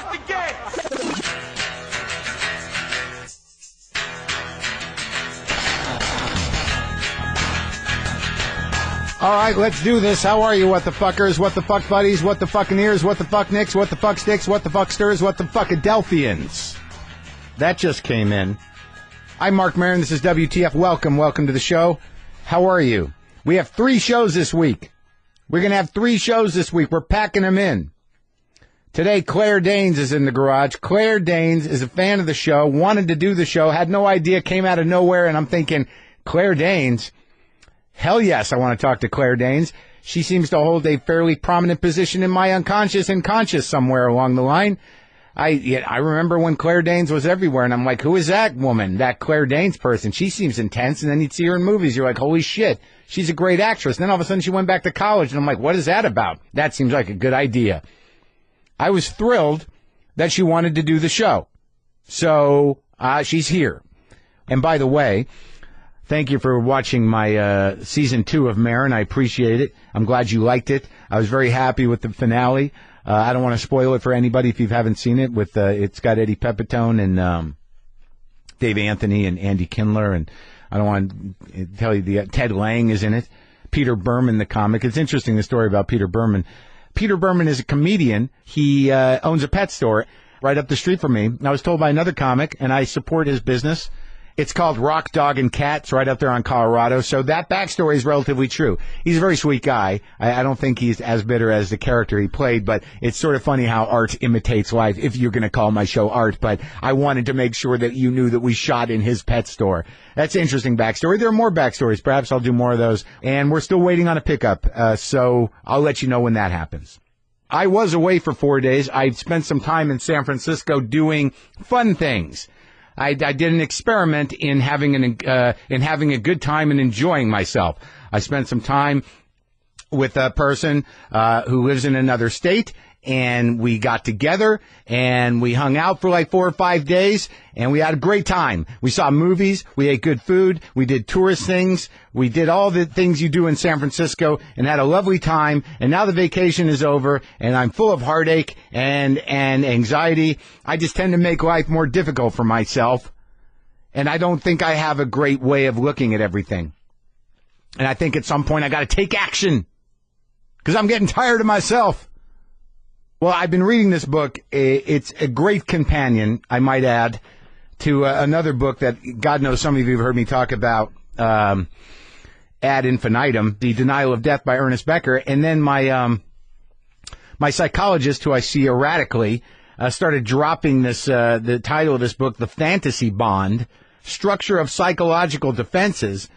fuck again! All right, let's do this. How are you, what the fuckers, what the fuck buddies, what the fucking ears, what the fuck nicks, what the fuck sticks, what the fuck stirs, what the fuckadelphians? That just came in. I'm Marc Maron. This is WTF. Welcome to the show. How are you? We have 3 shows this week. We're going to have 3 shows this week. We're packing them in. Today, Claire Danes is in the garage. Claire Danes is a fan of the show, wanted to do the show, had no idea, came out of nowhere, and I'm thinking, Claire Danes? Hell yes, I want to talk to Claire Danes. She seems to hold a fairly prominent position in my unconscious and conscious somewhere along the line. I remember when Claire Danes was everywhere, and I'm like, who is that woman, that Claire Danes person? She seems intense, and then you'd see her in movies. You're like, holy shit, she's a great actress. And then all of a sudden she went back to college, and I'm like, what is that about? That seems like a good idea. I was thrilled that she wanted to do the show. So she's here. And by the way, thank you for watching my season 2 of Maron. I appreciate it. I'm glad you liked it. I was very happy with the finale. I don't want to spoil it for anybody if you haven't seen it. It's got Eddie Pepitone and Dave Anthony and Andy Kindler, and I don't want to tell you Ted Lang is in it. Peter Berman, the comic. It's interesting, the story about Peter Berman. Peter Berman is a comedian. He owns a pet store right up the street from me. I was told by another comic, and I support his business. It's called Rock, Dog, and Cat. It's right up there on Colorado. So that backstory is relatively true. He's a very sweet guy. I don't think he's as bitter as the character he played, but it's sort of funny how art imitates life, if you're going to call my show art. But I wanted to make sure that you knew that we shot in his pet store. That's an interesting backstory. There are more backstories. Perhaps I'll do more of those. And we're still waiting on a pickup, so I'll let you know when that happens. I was away for 4 days. I spent some time in San Francisco doing fun things. I did an experiment in having a good time and enjoying myself. I spent some time with a person who lives in another state, and we got together and we hung out for like 4 or 5 days, and we had a great time. We saw movies, we ate good food, we did tourist things, we did all the things you do in San Francisco, and had a lovely time. And now the vacation is over, and I'm full of heartache and anxiety. I just tend to make life more difficult for myself, and I don't think I have a great way of looking at everything. And I think at some point I got to take action, because I'm getting tired of myself. Well, I've been reading this book. It's a great companion, I might add, to another book that God knows some of you have heard me talk about, ad infinitum, The Denial of Death by Ernest Becker. And then my psychologist, who I see erratically, started dropping the title of this book, The Fantasy Bond, Structure of Psychological Defenses.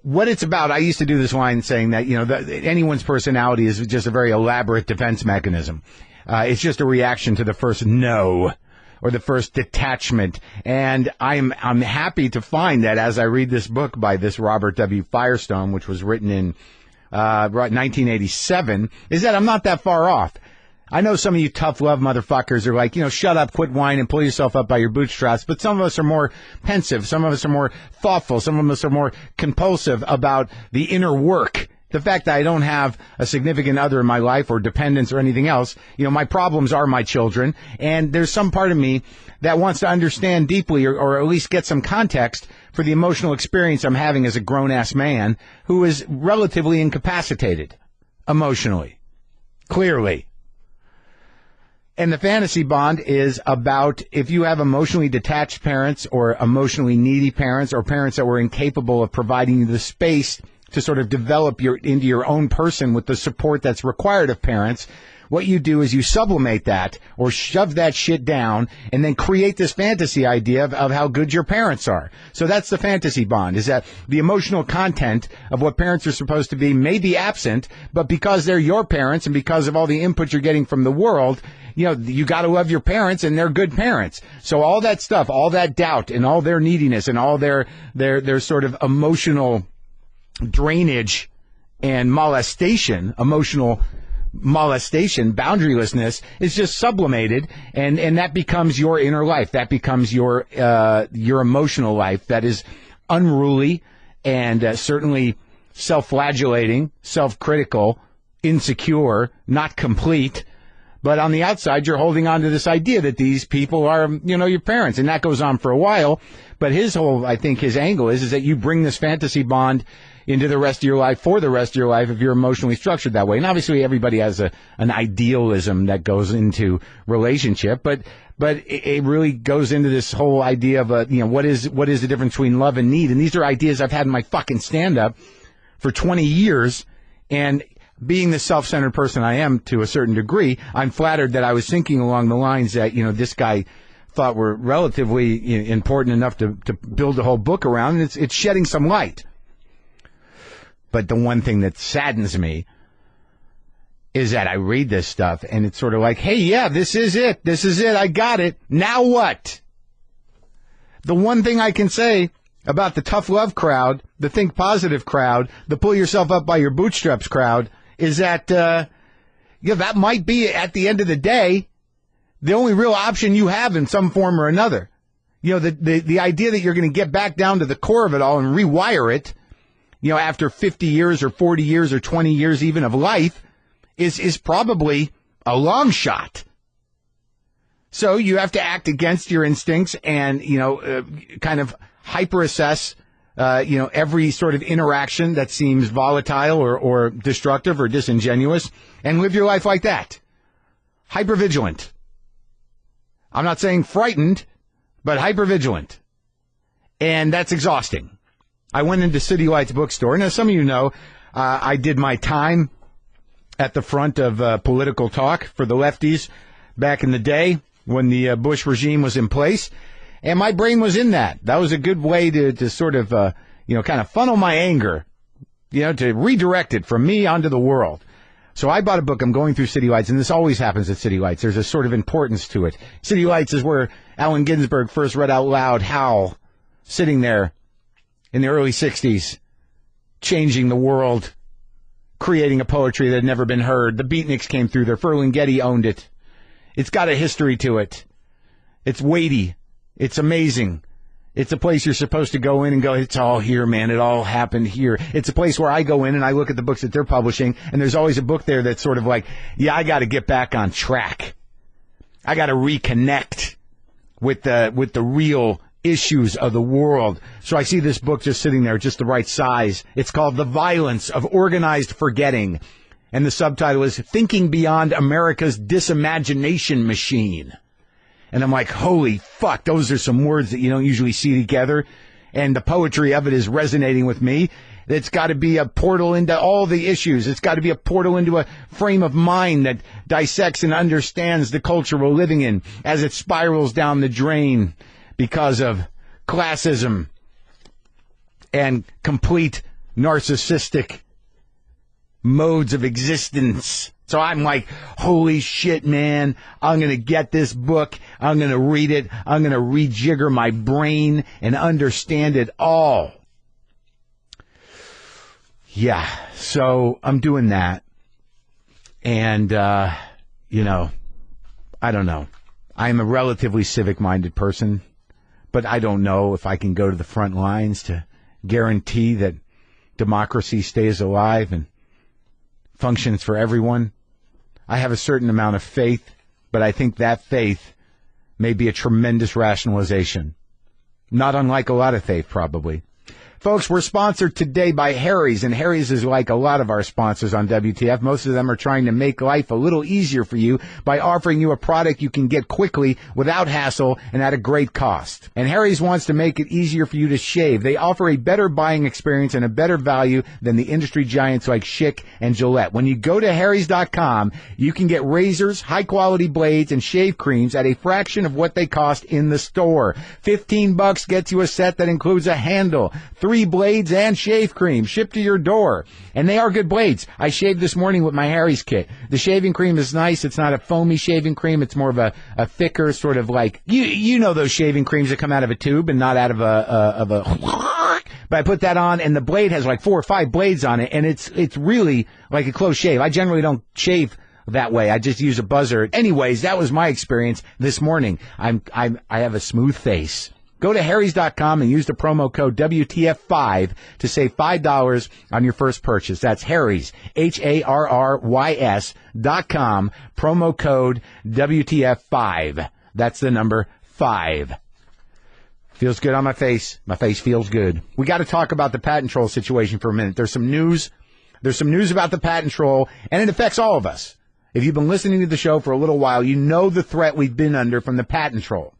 What it's about, I used to do this line saying that, anyone's personality is just a very elaborate defense mechanism. It's just a reaction to the first no or the first detachment. And I'm happy to find that as I read this book by this Robert W. Firestone, which was written in 1987, is that I'm not that far off. I know some of you tough love motherfuckers are like, shut up, quit whining, pull yourself up by your bootstraps. But some of us are more pensive. Some of us are more thoughtful. Some of us are more compulsive about the inner work. The fact that I don't have a significant other in my life or dependents or anything else, my problems are my children. And there's some part of me that wants to understand deeply or at least get some context for the emotional experience I'm having as a grown-ass man who is relatively incapacitated emotionally, clearly. And the fantasy bond is about if you have emotionally detached parents or emotionally needy parents or parents that were incapable of providing you the space to sort of develop into your own person with the support that's required of parents, what you do is you sublimate that or shove that shit down and then create this fantasy idea of how good your parents are. So that's the fantasy bond, is that the emotional content of what parents are supposed to be may be absent, but because they're your parents and because of all the input you're getting from the world, you got to love your parents, and they're good parents. So all that stuff, all that doubt, and all their neediness, and all their sort of emotional drainage and emotional molestation, boundarylessness is just sublimated, and that becomes your inner life. That becomes your emotional life that is unruly and certainly self-flagellating, self-critical, insecure, not complete. But on the outside, you're holding on to this idea that these people are, your parents. And that goes on for a while. But his angle is that you bring this fantasy bond into the rest of your life for the rest of your life if you're emotionally structured that way. And obviously everybody has an idealism that goes into relationship, but it really goes into this whole idea of what is the difference between love and need. And these are ideas I've had in my fucking stand-up for 20 years. And being the self-centered person I am to a certain degree, I'm flattered that I was thinking along the lines that, this guy thought were relatively important enough to build a whole book around. And it's shedding some light. But the one thing that saddens me is that I read this stuff and it's sort of like, hey, yeah, this is it. This is it. I got it. Now what? The one thing I can say about the tough love crowd, the think positive crowd, the pull yourself up by your bootstraps crowd is that, that might be at the end of the day, the only real option you have in some form or another. The idea that you're going to get back down to the core of it all and rewire it, after 50 years or 40 years or 20 years even of life is probably a long shot. So you have to act against your instincts and, kind of hyper assess, every sort of interaction that seems volatile or destructive or disingenuous and live your life like that. Hyper vigilant. I'm not saying frightened, but hyper vigilant. And that's exhausting. I went into City Lights bookstore. Now, some of you know, I did my time at the front of political talk for the lefties back in the day when the Bush regime was in place. And my brain was in that. That was a good way to sort of, kind of funnel my anger, to redirect it from me onto the world. So I bought a book. I'm going through City Lights, and this always happens at City Lights. There's a sort of importance to it. City Lights is where Allen Ginsberg first read out loud Howl, sitting there in the early 60s, changing the world, creating a poetry that had never been heard. The Beatniks came through there. Ferlinghetti owned it. It's got a history to it. It's weighty. It's amazing. It's a place you're supposed to go in and go, it's all here, man. It all happened here. It's a place where I go in and I look at the books that they're publishing, and there's always a book there that's sort of like, yeah, I got to get back on track. I got to reconnect with the real issues of the world. So I see this book just sitting there, just the right size. It's called The Violence of Organized Forgetting. And the subtitle is Thinking Beyond America's Disimagination Machine. And I'm like, holy fuck, those are some words that you don't usually see together. And the poetry of it is resonating with me. It's got to be a portal into all the issues. It's got to be a portal into a frame of mind that dissects and understands the culture we're living in as it spirals down the drain because of classism and complete narcissistic modes of existence. So I'm like, holy shit, man, I'm going to get this book. I'm going to read it. I'm going to rejigger my brain and understand it all. Yeah, so I'm doing that. And, I don't know. I'm a relatively civic-minded person, but I don't know if I can go to the front lines to guarantee that democracy stays alive and functions for everyone. I have a certain amount of faith, but I think that faith may be a tremendous rationalization. Not unlike a lot of faith, probably. Folks, we're sponsored today by Harry's, and Harry's is like a lot of our sponsors on WTF. Most of them are trying to make life a little easier for you by offering you a product you can get quickly, without hassle, and at a great cost. And Harry's wants to make it easier for you to shave. They offer a better buying experience and a better value than the industry giants like Schick and Gillette. When you go to harrys.com, you can get razors, high-quality blades, and shave creams at a fraction of what they cost in the store. $15 gets you a set that includes a handle, 3 blades, and shave cream shipped to your door. And they are good blades. I shaved this morning with my Harry's kit. The shaving cream is nice. It's not a foamy shaving cream. It's more of a thicker sort of like, you know those shaving creams that come out of a tube and not out of a but I put that on, and the blade has like 4 or 5 blades on it, and it's really like a close shave. I generally don't shave that way. I just use a buzzer. Anyways, that was my experience this morning. I have a smooth face. Go to harrys.com and use the promo code WTF5 to save $5 on your first purchase. That's Harrys, HARRYS.com, promo code WTF5. That's the number 5. Feels good on my face. My face feels good. We got to talk about the patent troll situation for a minute. There's some news about the patent troll, and it affects all of us. If you've been listening to the show for a little while, you know the threat we've been under from the patent troll.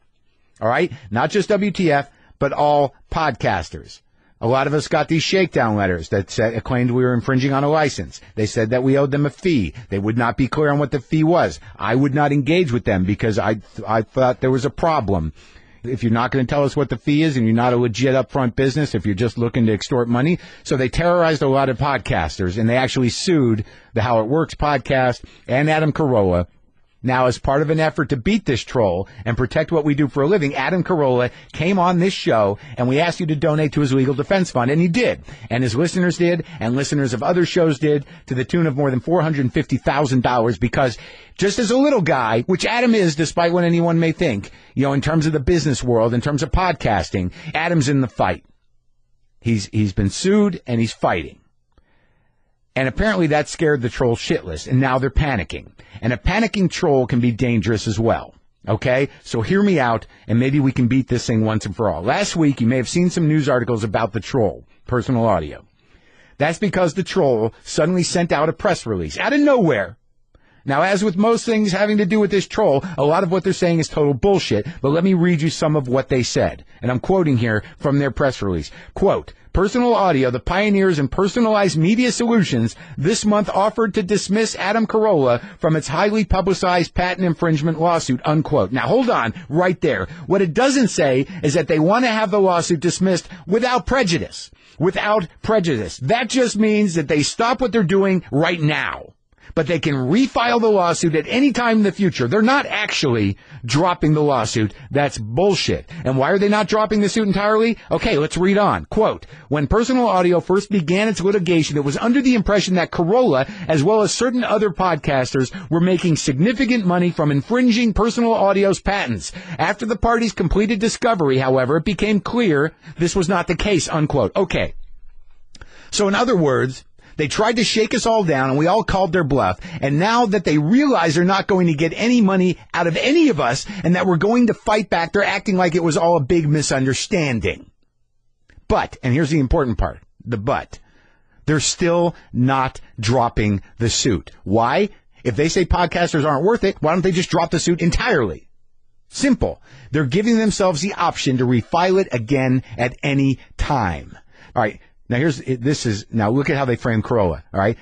All right? Not just WTF, but all podcasters. A lot of us got these shakedown letters that claimed we were infringing on a license. They said that we owed them a fee. They would not be clear on what the fee was. I would not engage with them because I thought there was a problem. If you're not going to tell us what the fee is and you're not a legit upfront business, if you're just looking to extort money. So they terrorized a lot of podcasters, and they actually sued the How It Works podcast and Adam Carolla. Now, as part of an effort to beat this troll and protect what we do for a living, Adam Carolla came on this show, and we asked you to donate to his legal defense fund, and he did. And his listeners did, and listeners of other shows did, to the tune of more than $450,000, because just as a little guy, which Adam is, despite what anyone may think, you know, in terms of the business world, in terms of podcasting, Adam's in the fight. He's been sued, and he's fighting. And apparently that scared the troll shitless, and now they're panicking. And a panicking troll can be dangerous as well. Okay? So hear me out, and maybe we can beat this thing once and for all. Last week, you may have seen some news articles about the troll, personal audio. That's because the troll suddenly sent out a press release out of nowhere. Now, as with most things having to do with this troll, a lot of what they're saying is total bullshit, but let me read you some of what they said. And I'm quoting here from their press release. Quote, Personal Audio, the pioneers in personalized media solutions, this month offered to dismiss Adam Carolla from its highly publicized patent infringement lawsuit, unquote. Now, hold on right there. What it doesn't say is that they want to have the lawsuit dismissed without prejudice. Without prejudice. That just means that they stop what they're doing right now. But they can refile the lawsuit at any time in the future. They're not actually dropping the lawsuit. That's bullshit. And why are they not dropping the suit entirely? Okay, let's read on. Quote, when Personal Audio first began its litigation, it was under the impression that Carolla, as well as certain other podcasters, were making significant money from infringing Personal Audio's patents. After the parties completed discovery, however, it became clear this was not the case, unquote. Okay. So in other words, they tried to shake us all down, and we all called their bluff. And now that they realize they're not going to get any money out of any of us and that we're going to fight back, they're acting like it was all a big misunderstanding. But, and here's the important part, the but, they're still not dropping the suit. Why? If they say podcasters aren't worth it, why don't they just drop the suit entirely? Simple. They're giving themselves the option to refile it again at any time. All right. Now look at how they frame Carolla, all right?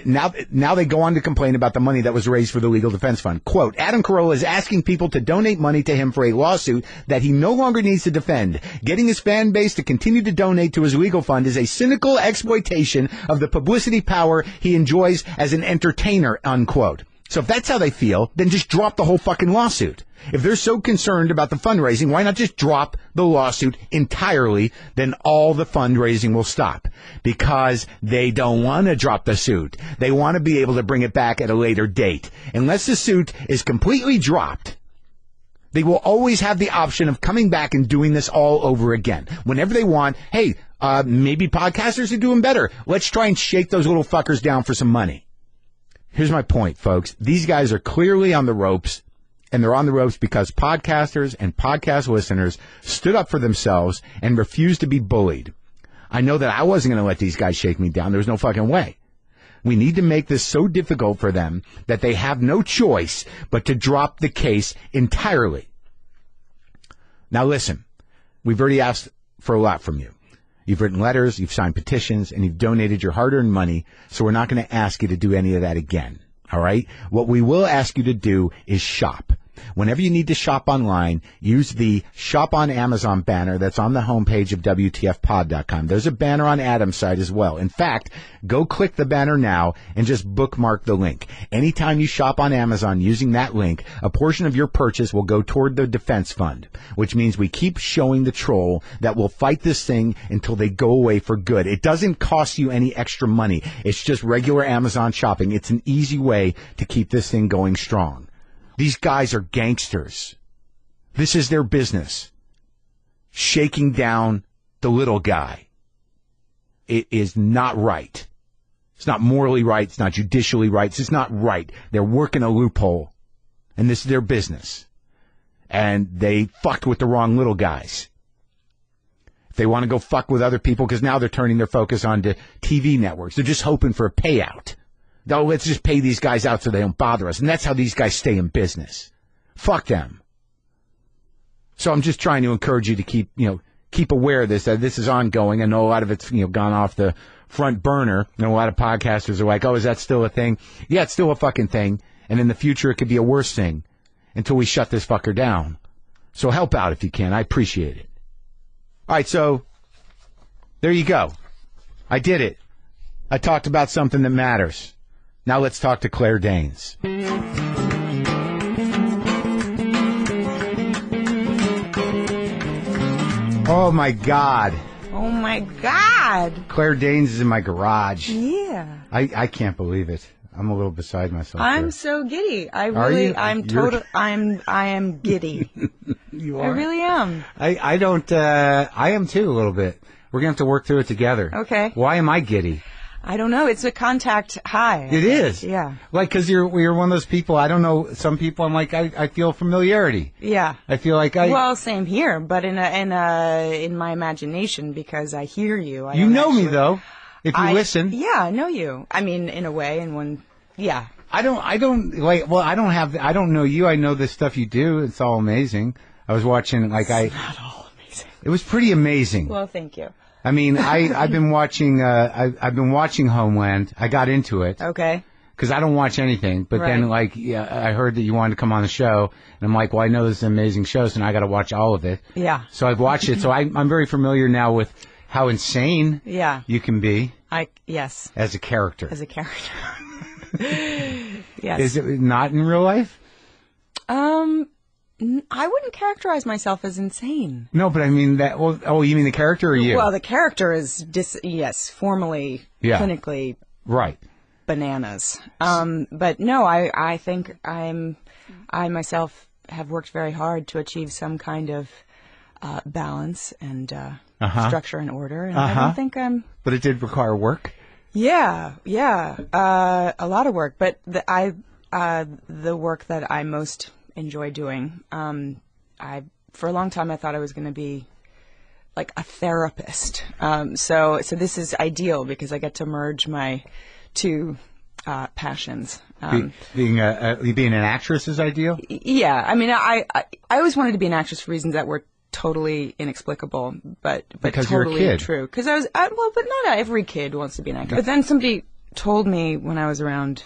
Now they go on to complain about the money that was raised for the legal defense fund. Quote, Adam Carolla is asking people to donate money to him for a lawsuit that he no longer needs to defend. Getting his fan base to continue to donate to his legal fund is a cynical exploitation of the publicity power he enjoys as an entertainer, unquote. So if that's how they feel, then just drop the whole fucking lawsuit. If they're so concerned about the fundraising, why not just drop the lawsuit entirely? Then all the fundraising will stop. Because they don't want to drop the suit. They want to be able to bring it back at a later date. Unless the suit is completely dropped, they will always have the option of coming back and doing this all over again. Whenever they want, hey, maybe podcasters are doing better. Let's try and shake those little fuckers down for some money. Here's my point, folks. These guys are clearly on the ropes, and they're on the ropes because podcasters and podcast listeners stood up for themselves and refused to be bullied. I know that I wasn't going to let these guys shake me down. There was no fucking way. We need to make this so difficult for them that they have no choice but to drop the case entirely. Now listen, we've already asked for a lot from you. You've written letters, you've signed petitions, and you've donated your hard-earned money, so we're not going to ask you to do any of that again, all right? What we will ask you to do is shop. Whenever you need to shop online, use the Shop on Amazon banner that's on the homepage of WTFpod.com. There's a banner on Adam's site as well. In fact, go click the banner now and just bookmark the link. Anytime you shop on Amazon using that link, a portion of your purchase will go toward the defense fund, which means we keep showing the troll that will fight this thing until they go away for good. It doesn't cost you any extra money. It's just regular Amazon shopping. It's an easy way to keep this thing going strong. These guys are gangsters. This is their business. shaking down the little guy. It is not right. It's not morally right. It's not judicially right. It's just not right. They're working a loophole, and this is their business. And they fucked with the wrong little guys. If they want to go fuck with other people, because now they're turning their focus onto TV networks. They're just hoping for a payout. No, let's just pay these guys out so they don't bother us. And that's how these guys stay in business. Fuck them. So I'm just trying to encourage you to keep aware of this, that this is ongoing. I know a lot of it's, gone off the front burner. A lot of podcasters are like, oh, is that still a thing? Yeah, it's still a fucking thing. And in the future, it could be a worse thing until we shut this fucker down. So help out if you can. I appreciate it. All right, so there you go. I did it. I talked about something that matters. Now let's talk to Claire Danes. Oh, my God. Oh, my God. Claire Danes is in my garage. Yeah. I can't believe it. I'm a little beside myself. I'm so giddy. I am giddy. You are? I really am. I am too, a little bit. We're going to have to work through it together. Okay. Why am I giddy? I don't know. It's a contact high. It is. Yeah. Like, because you're one of those people, I don't know, some people, I'm like, I feel familiarity. Yeah. I feel like Well, same here, but in my imagination, because I hear you. You know me, though, if you listen. Yeah, I know you. I mean, in a way, yeah. I don't know you. I know the stuff you do. It's all amazing. I was watching, It's not all amazing. It was pretty amazing. Well, thank you. I mean, I've been watching Homeland. I got into it. Okay. Because I don't watch anything. But then, I heard that you wanted to come on the show. And I'm like, well, I know this is an amazing show, so now I got to watch all of it. Yeah. So I've watched it. So I'm very familiar now with how insane you can be. Yes. As a character. Yes. Is it not in real life? I wouldn't characterize myself as insane. No, but I mean that. Well, oh, you mean the character or you? Well, the character is formally, clinically, right, bananas. But no, I think I myself have worked very hard to achieve some kind of balance and structure and order, and I don't think I'm. But it did require work. Yeah, a lot of work. But the work that I most enjoy doing. For a long time I thought I was going to be like a therapist. So this is ideal because I get to merge my two passions. Being an actress is ideal? Yeah. I mean, I always wanted to be an actress for reasons that were totally inexplicable, but because totally you're a kid. True. Because but not every kid wants to be an actor. But then somebody told me when I was around,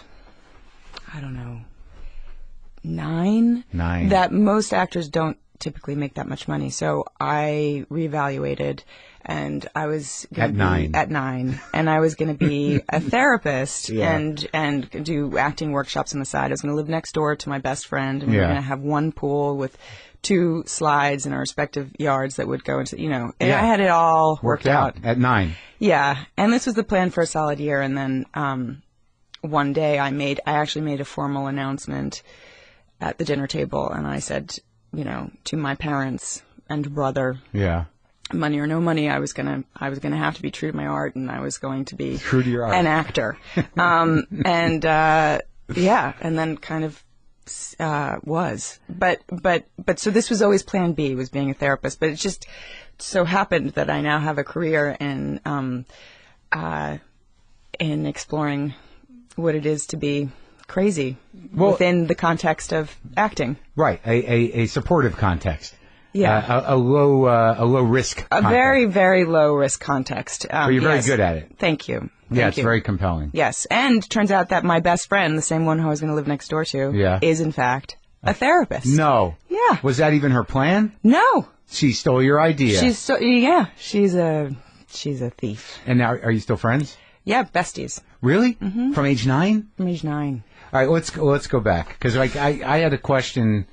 I don't know, 9, that most actors don't typically make that much money. So I reevaluated, and I was going to be at 9, and I was going to be a therapist and do acting workshops on the side. I was going to live next door to my best friend, and we were going to have one pool with 2 slides in our respective yards that would go into, and I had it all worked out at 9. Yeah, and this was the plan for a solid year, and then one day I actually made a formal announcement at the dinner table, and I said, to my parents and brother, money or no money, I was gonna have to be true to my art, and I was going to be true to your art. An actor, and then kind of was, but so this was always Plan B, was being a therapist, but it just so happened that I now have a career in exploring what it is to be crazy within the context of acting. Right, a supportive context. Yeah, a low risk. A very, very low risk context. But you're very good at it. Thank you. It's very compelling. Yes, and turns out that my best friend, the same one who I was going to live next door to, is in fact a therapist. No. Yeah. Was that even her plan? No. She stole your idea. She's a thief. And now, are you still friends? Yeah, besties. Really? Mm-hmm. From age 9? From age 9. All right, let's go back, because I had a question.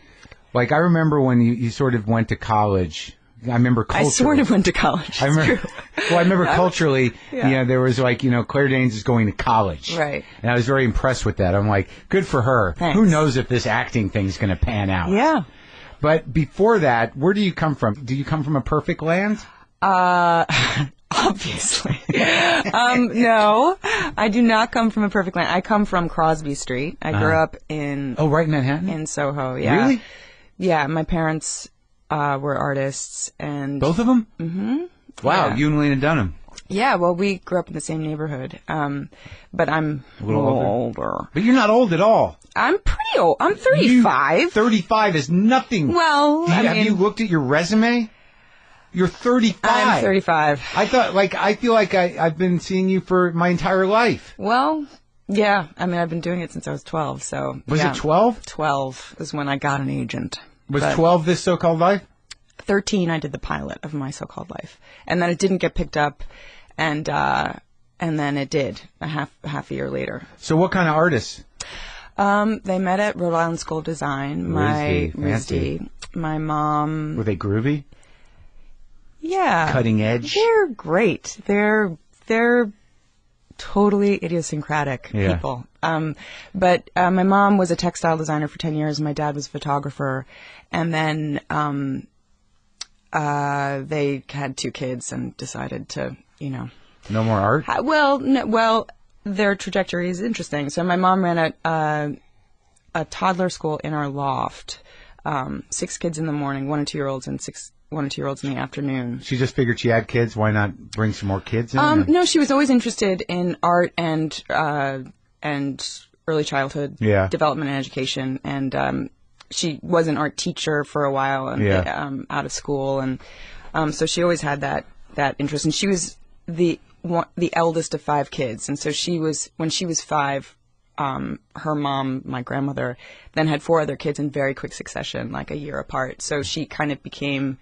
Like, I remember when you sort of went to college. I remember culturally. I sort of went to college. I remember culturally. There was Claire Danes is going to college, right? And I was very impressed with that. I'm like, good for her. Thanks. Who knows if this acting thing's going to pan out? Yeah. But before that, where do you come from? Do you come from a perfect land? Obviously. No, I do not come from a perfect land. I come from Crosby Street. I grew up in... Oh, right in Manhattan? In Soho, yeah. Really? Yeah, my parents were artists, and... Both of them? Mm-hmm. Wow, you and Lena Dunham. Yeah, well, we grew up in the same neighborhood, but I'm a little older. But you're not old at all. I'm pretty old. I'm 35. 35 is nothing. Well, have you looked at your resume? You're 35. I'm 35. I feel like I've been seeing you for my entire life. Well, yeah. I mean, I've been doing it since I was 12, so... Was it 12? 12 is when I got an agent. Was 12 This So-Called Life? 13, I did the pilot of My So-Called Life. And then it didn't get picked up, and then it did half a year later. So what kind of artists? They met at Rhode Island School of Design. RISD. My mom... Were they groovy? Yeah. Cutting edge? They're great. They're totally idiosyncratic people. But my mom was a textile designer for 10 years, and my dad was a photographer. And then they had 2 kids and decided to, No more art? Well, their trajectory is interesting. So my mom ran a toddler school in our loft. 6 kids in the morning, 1 and 2-year-olds, and 1 and 2-year-olds in the afternoon. She just figured she had kids. Why not bring some more kids in? No, she was always interested in art and early childhood development and education. And she was an art teacher for a while and out of school, and so she always had that interest. And she was the eldest of 5 kids, and so when she was 5. Her mom, my grandmother, then had 4 other kids in very quick succession, like a year apart. So she kind of became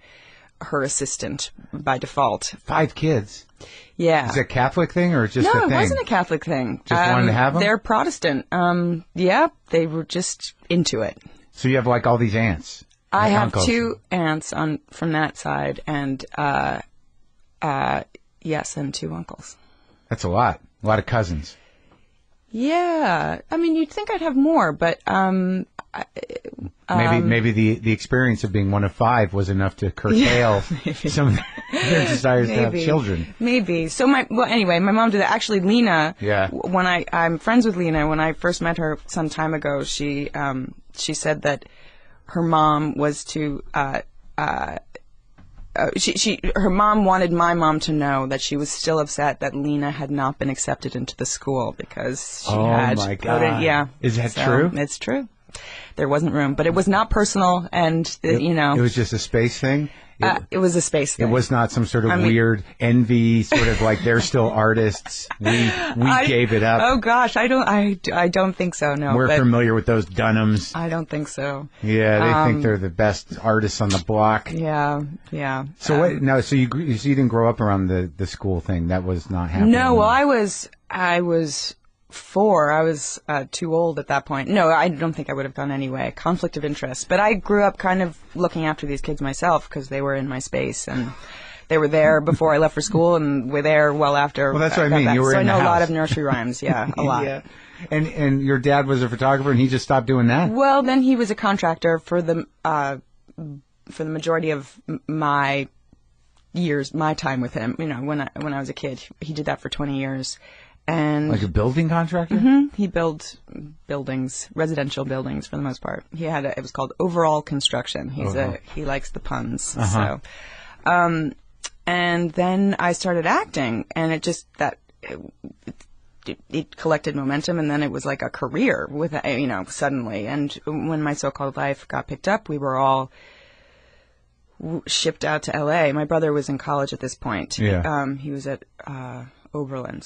her assistant by default. 5 kids? Yeah. Is it a Catholic thing or just a thing? No, it wasn't a Catholic thing. Just wanted to have them? They're Protestant. Yeah, they were just into it. So you have like all these aunts? I have uncles. 2 aunts from that side, and yes, and 2 uncles. That's a lot. A lot of cousins. Yeah, I mean, you'd think I'd have more, but maybe the experience of being one of 5 was enough to curtail some of their desires to have children. Maybe. So anyway, my mom did that. Actually, Lena. Yeah. When I'm friends with Lena. When I first met her some time ago, she said that her mom was to. Her mom wanted my mom to know that she was still upset that Lena had not been accepted into the school because she had. Oh my God! Is that true? It's true. There wasn't room, but it was not personal, and it was just a space thing. It was a space thing. It was not some sort of weird envy, sort of like they're still artists. We gave it up. Oh gosh, I don't think so. No, we're familiar with those Dunhams. I don't think so. Yeah, they think they're the best artists on the block. Yeah. So what? No, so you didn't grow up around the school thing. That was not happening. No, well, I was 4. I was too old at that point. No, I don't think I would have gone anyway. Conflict of interest. But I grew up kind of looking after these kids myself because they were in my space, and they were there before I left for school and were there well after. Well, that's what I mean. You were so in the house. I know a lot of nursery rhymes. Yeah, a lot. Yeah. And your dad was a photographer, and he just stopped doing that? Well, then he was a contractor for the majority of my time with him. When I was a kid, he did that for 20 years. And like a building contractor? Mm-hmm. He built buildings, residential buildings for the most part. It was called Overall Construction. He likes the puns. Uh-huh. So, and then I started acting, and it collected momentum, and then it was like a career with suddenly. And when My So-Called Life got picked up, we were all shipped out to L.A. My brother was in college at this point. Yeah. He was at Oberlin.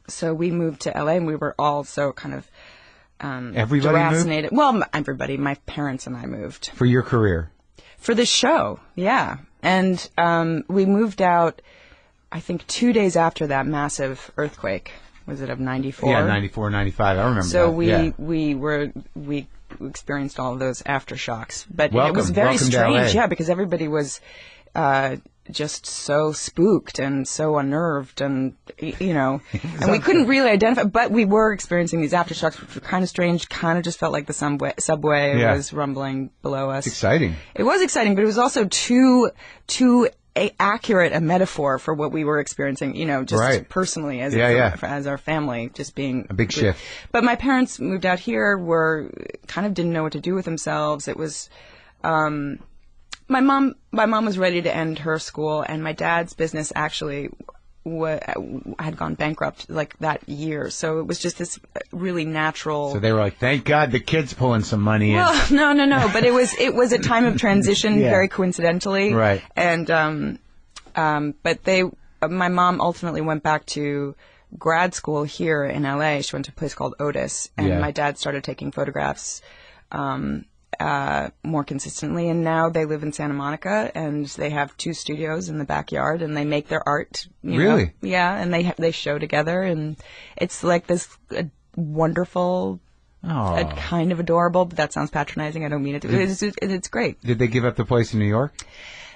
So we moved to LA, and we were all so kind of deracinated. Well, everybody. My parents and I moved. For your career? For this show, yeah. And we moved out, I think, 2 days after that massive earthquake. Was it of 94? Yeah, 94, 95. I remember so that. we experienced all of those aftersshocks. But Welcome it was very to strange, LA. because everybody was... just so spooked and so unnerved and, and we couldn't really identify, but we were experiencing these aftershocks, which were kind of strange, kind of just felt like the subway was rumbling below us. It's exciting. It was exciting, but it was also too accurate a metaphor for what we were experiencing, just personally as our family, just being a big shift. But my parents moved out here, kind of didn't know what to do with themselves. It was, my mom was ready to end her school, and my dad's business actually had gone bankrupt like that year. So it was just this really natural. So they were like, "Thank God the kid's pulling some money in." Well, no. But it was a time of transition, very coincidentally. Right. And but my mom ultimately went back to grad school here in LA. She went to a place called Otis, and my dad started taking photographs more consistently, and now they live in Santa Monica, and they have 2 studios in the backyard, and they make their art. Really? Yeah, and they show together, and it's like this wonderful, kind of adorable, but that sounds patronizing. I don't mean it to. It's great. Did they give up the place in New York?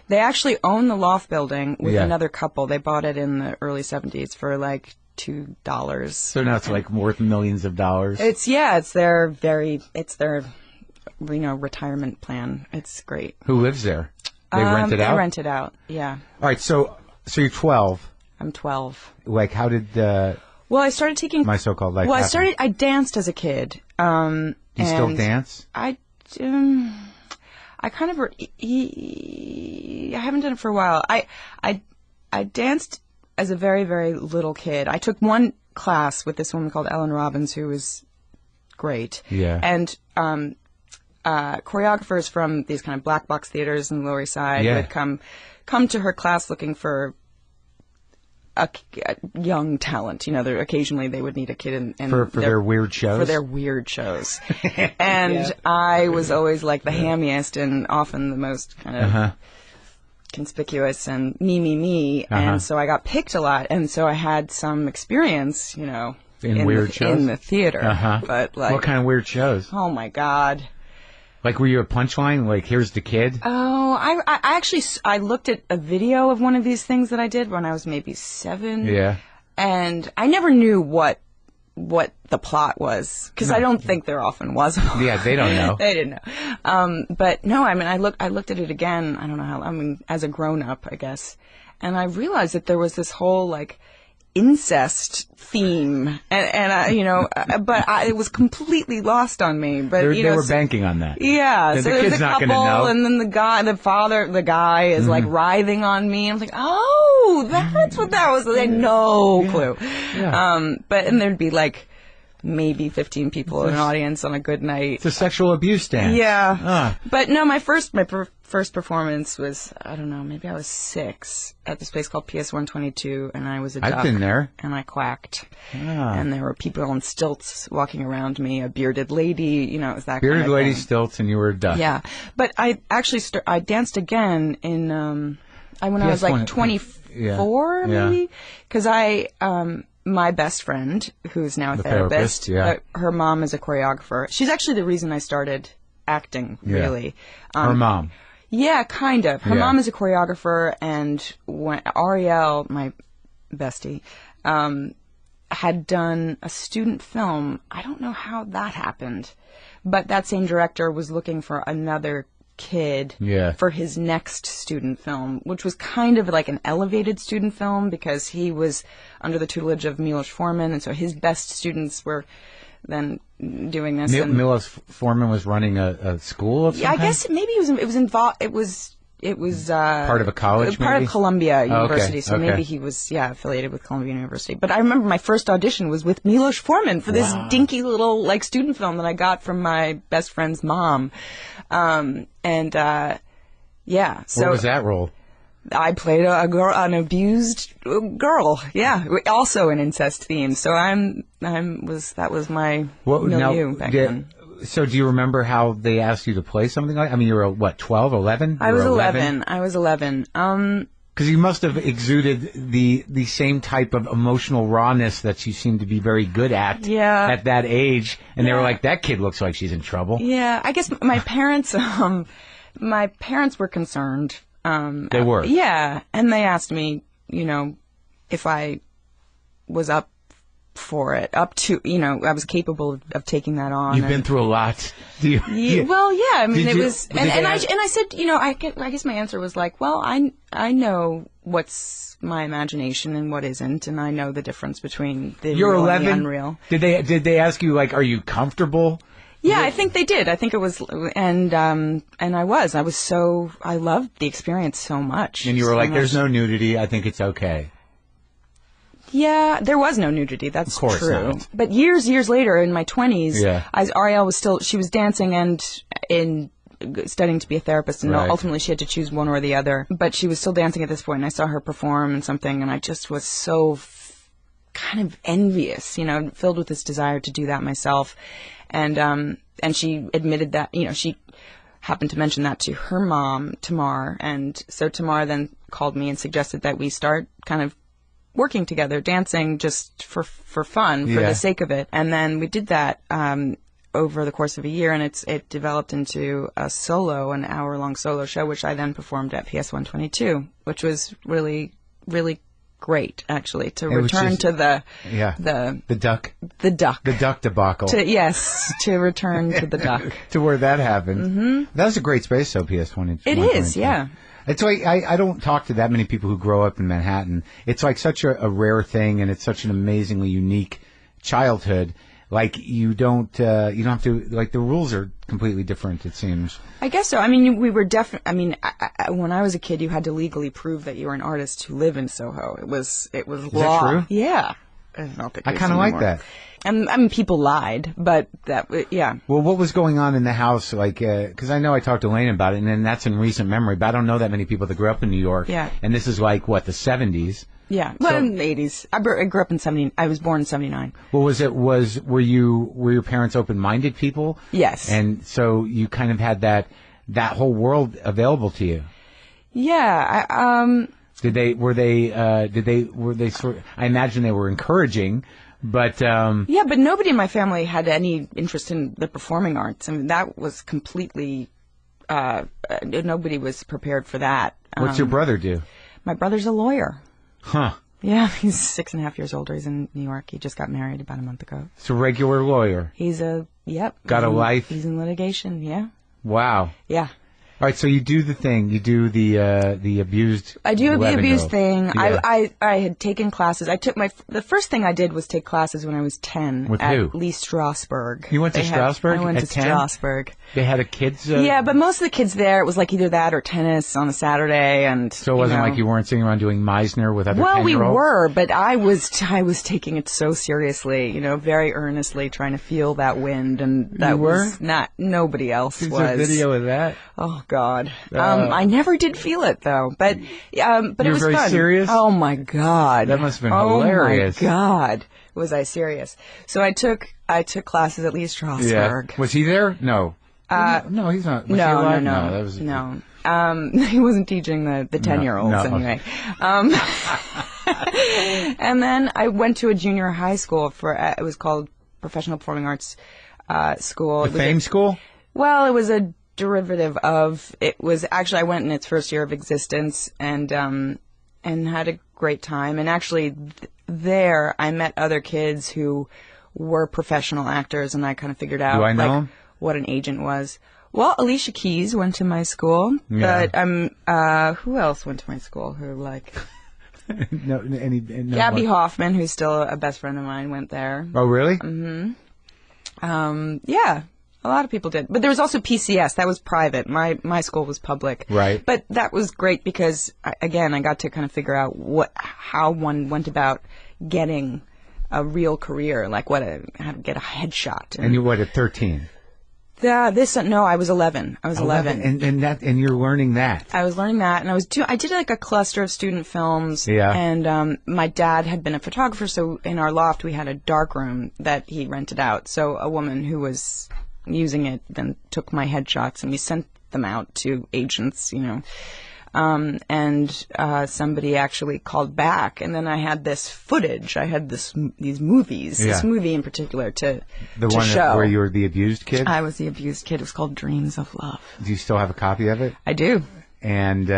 They actually own the loft building with another couple. They bought it in the early 70s for like $2. So now it's like worth millions of dollars. It's their retirement plan. It's great. Who lives there? They rent it out? They rent it out, yeah. All right, so you're 12. I'm 12. Like, how did I started taking my so-called life happen? I danced as a kid. Do you still dance? I kind of I haven't done it for a while. I danced as a very, very little kid. I took one class with this woman called Ellen Robbins, who was great. Yeah. And choreographers from these kind of black box theaters in the Lower East Side would come to her class looking for a young talent. Occasionally they would need a kid for their weird shows. For their weird shows. And I was always like the hammiest and often the most kind of conspicuous and me. And so I got picked a lot. And so I had some experience, in weird shows? In the theater. But like, what kind of weird shows? Oh my God. Like, were you a punchline? Like, here's the kid? Oh, I actually looked at a video of one of these things that I did when I was maybe 7. Yeah. And I never knew what the plot was, because I don't think there often was a plot. Yeah, they don't know. They didn't know. But no, I mean, I looked at it again. I don't know how. I mean, as a grown up, I guess, and I realized that there was this whole like incest theme, and but it was completely lost on me. But they were banking on that. Yeah, so there was a couple, and then the guy is like writhing on me. I'm like, oh, that's what that was. I had no clue. Yeah. And there'd be like maybe 15 people in an audience on a good night. It's a sexual abuse dance. Yeah. But no, my first performance was, I don't know, maybe I was 6 at this place called PS 122, and I was a duck. I've been there. And I quacked. And there were people on stilts walking around me, a bearded lady, it was that bearded kind of lady thing. Stilts, and you were a duck. Yeah. But I actually I danced again in when I was like 24, maybe, because my best friend, who's now a therapist, her mom is a choreographer. She's actually the reason I started acting, really. Her mom. Yeah, kind of. Her mom is a choreographer, and when Ariel, my bestie, had done a student film. I don't know how that happened, but that same director was looking for another kid for his next student film, which was kind of like an elevated student film because he was under the tutelage of Milos Forman, and so his best students were then doing this. Milos Forman was running a school of some kind? I guess maybe it was involved. It was part of a college, part of Columbia University. Okay. So maybe he was affiliated with Columbia University. But I remember my first audition was with Milos Forman for this dinky little like student film that I got from my best friend's mom. So what was that role? I played an abused girl. Yeah, also an incest theme. So that was my milieu back then. So do you remember how they asked you to play something like? I mean, you were what, 12, 11? I was 11. I was 11. Because you must have exuded the same type of emotional rawness that you seem to be very good at that age. And they were like, that kid looks like she's in trouble. Yeah, I guess my parents were concerned. They were. Yeah. And they asked me, you know, if I was up for it, up to, you know, I was capable of taking that on. You've been through a lot. Do you? Yeah, well, yeah. I mean, Did it you- was, did and they I ask- said, you know, I guess my answer was like, well, I know what's my imagination and what isn't, and I know the difference between the You're real 11. and the unreal. Did they ask you, like, are you comfortable? Yeah, I think they did. I think it was, and I loved the experience so much. And you were so like, much. there's no nudity. I think it's okay. Yeah, there was no nudity. That's Of course true. not. But years later, in my 20s, Yeah. Ariel she was dancing and in studying to be a therapist, and Right. ultimately she had to choose one or the other. But she was still dancing at this point, and I saw her perform and something, and I just was so kind of envious, you know, filled with this desire to do that myself. And she admitted that, you know, she happened to mention that to her mom, Tamar, and so Tamar then called me and suggested that we start kind of working together, dancing just for fun, for Yeah. the sake of it. And then we did that over the course of a year, and it developed into an hour-long solo show, which I then performed at PS 122, which was really, really great, actually, to return to the duck debacle. To return to the duck. To where that happened. Mm-hmm. That's a great space, though, PS 122. It is, yeah. It's like, I don't talk to that many people who grow up in Manhattan. It's like such a rare thing, and it's such an amazingly unique childhood. Like, you don't have to, like, the rules are completely different, it seems. I guess so. I mean, we were when I was a kid, you had to legally prove that you were an artist who lived in Soho. It was law. Is that true? Yeah. I kind of like that. I mean, people lied, but yeah. Well, what was going on in the house? Like, because I know I talked to Lane about it, and then that's in recent memory, but I don't know that many people that grew up in New York. Yeah. And this is like, what, the 70s? Yeah. Well, in the 80s. I grew up in 70. I was born in 79. Well, were your parents open-minded people? Yes. And so you kind of had that whole world available to you. Yeah. Were they sort of, I imagine they were encouraging, but yeah, but nobody in my family had any interest in the performing arts. I mean, that was completely nobody was prepared for that. What's your brother do? My brother's a lawyer. Huh. Yeah, he's 6.5 years older. He's in New York. He just got married about a month ago. It's a regular lawyer. Got a life. He's in litigation. Yeah. Wow. Yeah. All right, so you do the thing. You do the abused. I do the abused thing. Yeah. I had taken classes. I took the first thing I did was take classes when I was 10 With at who? Lee Strasberg. You went to Strasberg I went at to 10? Strasberg. They had a kids. Yeah, but most of the kids there, it was like either that or tennis on a Saturday, and So it wasn't like you weren't sitting around doing Meisner with other. Well, we 10-year-olds? were, but I was taking it so seriously, you know, very earnestly, trying to feel that wind, and that was not. Nobody else was. There's a video of that. Oh God, I never did feel it though, but it was very fun. serious? Oh my God, That must have been hilarious. Oh my God, was I serious? So I took classes at Lee Strasberg. Yeah. Was he there? No. No, he's not. Was he No. alive? That was He wasn't teaching the 10-year-olds anyway. And then I went to a junior high school it was called Professional Performing Arts School. The Fame School? Well, it was a derivative of, it was actually, I went in its first year of existence and had a great time. And actually there I met other kids who were professional actors, and I kind of figured out Do I know him? What an agent was. Well, Alicia Keys went to my school, Yeah. but who else went to my school? Who No. Gabby Hoffman, who's still a best friend of mine, went there. Oh, really? Mm-hmm. Yeah, a lot of people did. But there was also PCS. That was private. My school was public. Right. But that was great because, again, I got to kind of figure out how one went about getting a real career, like how to get a headshot. And you at 13? No, I was 11. I was 11. And you're learning that. I was learning that, and I did like a cluster of student films. Yeah. And my dad had been a photographer, so in our loft we had a dark room that he rented out. So a woman who was using it then took my headshots, and we sent them out to agents, you know. And somebody actually called back, and then I had this footage. I had these movies, this movie in particular to show. Where you were the abused kid? I was the abused kid. It was called Dreams of Love. Do you still have a copy of it? I do. And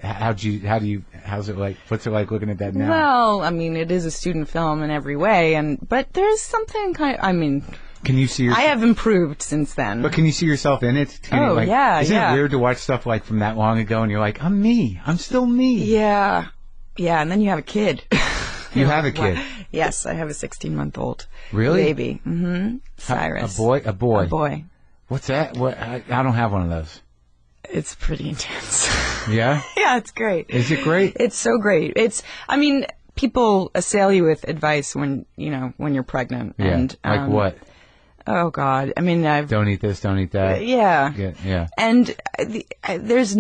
how's it like? What's it like looking at that now? Well, I mean, it is a student film in every way, but there's something can you see yourself? I have improved since then. But can you see yourself in it? Yeah. Isn't it weird to watch stuff like from that long ago and you're like, I'm me. I'm still me. Yeah. Yeah, and then you have a kid. You have a kid? Yes, I have a 16-month-old really? baby. Mm-hmm. Cyrus. A boy? A boy. A boy. What's that? I don't have one of those. It's pretty intense. Yeah? Yeah, it's great. Is it great? It's so great. People assail you with advice when you're pregnant. Yeah. And, like what? Oh, God. I mean, don't eat this, don't eat that. Yeah. Yeah. And there's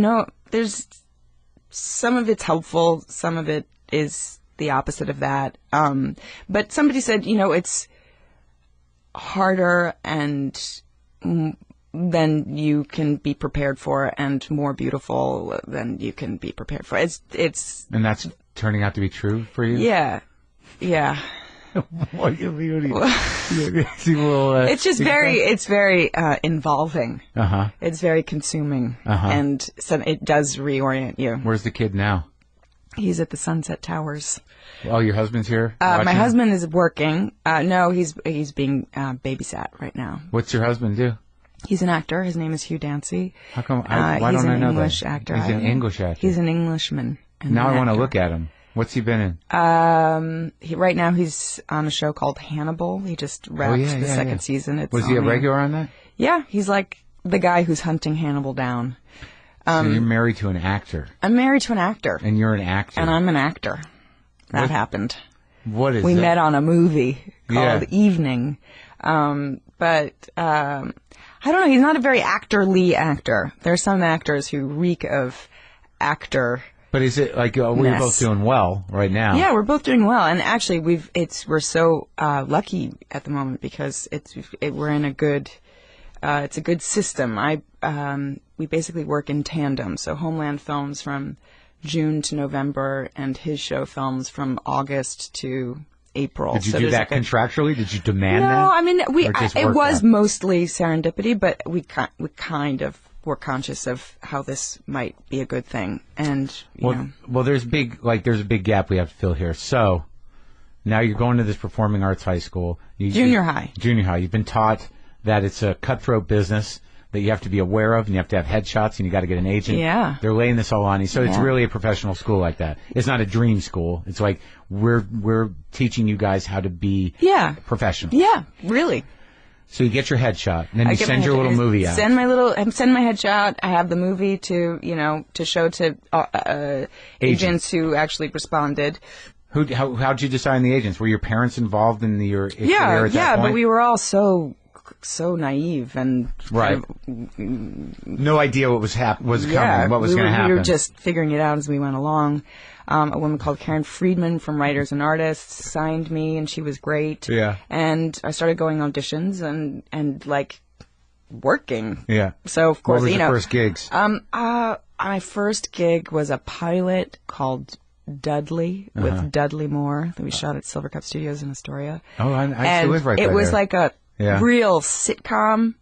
some of it's helpful, some of it is the opposite of that. But somebody said, it's harder than you can be prepared for and more beautiful than you can be prepared for. It's And that's turning out to be true for you? Yeah. Yeah. It's just very involving. Uh-huh. It's very consuming. Uh-huh. And so it does reorient you. Where's the kid now? He's at the Sunset Towers. Oh, your husband's here? My husband is working. No, he's being babysat right now. What's your husband do? He's an actor. His name is Hugh Dancy. How come? Why don't I know that? He's an English actor. He's an English actor. He's an Englishman. Now I want to look at him. What's he been in? Right now he's on a show called Hannibal. He just wrapped the second season. Was he a regular on that? Yeah, he's like the guy who's hunting Hannibal down. So you're married to an actor. I'm married to an actor. And you're an actor. And I'm an actor. That happened. What is we that? met on a movie called Evening. But I don't know, he's not a very actorly actor. There are some actors who reek of actor. But is it like we're both doing well right now? Yeah, we're both doing well, and actually we're so lucky at the moment because we're in a good it's a good system. We basically work in tandem. So Homeland films from June to November, and his show films from August to April. Did you do that contractually? Did you demand that? No, I mean it was mostly serendipity, but we kind of were conscious of how this might be a good thing, and well, there's a big gap we have to fill here. So now you're going to this performing arts high school, junior high. You've been taught that it's a cutthroat business that you have to be aware of, and you have to have headshots, and you got to get an agent. Yeah, they're laying this all on you. So it's really a professional school like that. It's not a dream school. It's like we're teaching you guys how to be professional. Yeah, really. So you get your headshot, and then you send your little movie out. Send my headshot. I have the movie to show to agents who actually responded. How'd you decide on the agents? Were your parents involved in your career at that point? But we were all so naive and no idea what was coming, what was going to happen. We were just figuring it out as we went along. A woman called Karen Friedman from Writers and Artists signed me, and she was great. Yeah. And I started going auditions and like working. Yeah. So of course, what was your first gigs? My first gig was a pilot called Dudley with Dudley Moore that we shot at Silvercup Studios in Astoria. Oh, I still live right there. It was like a real sitcom.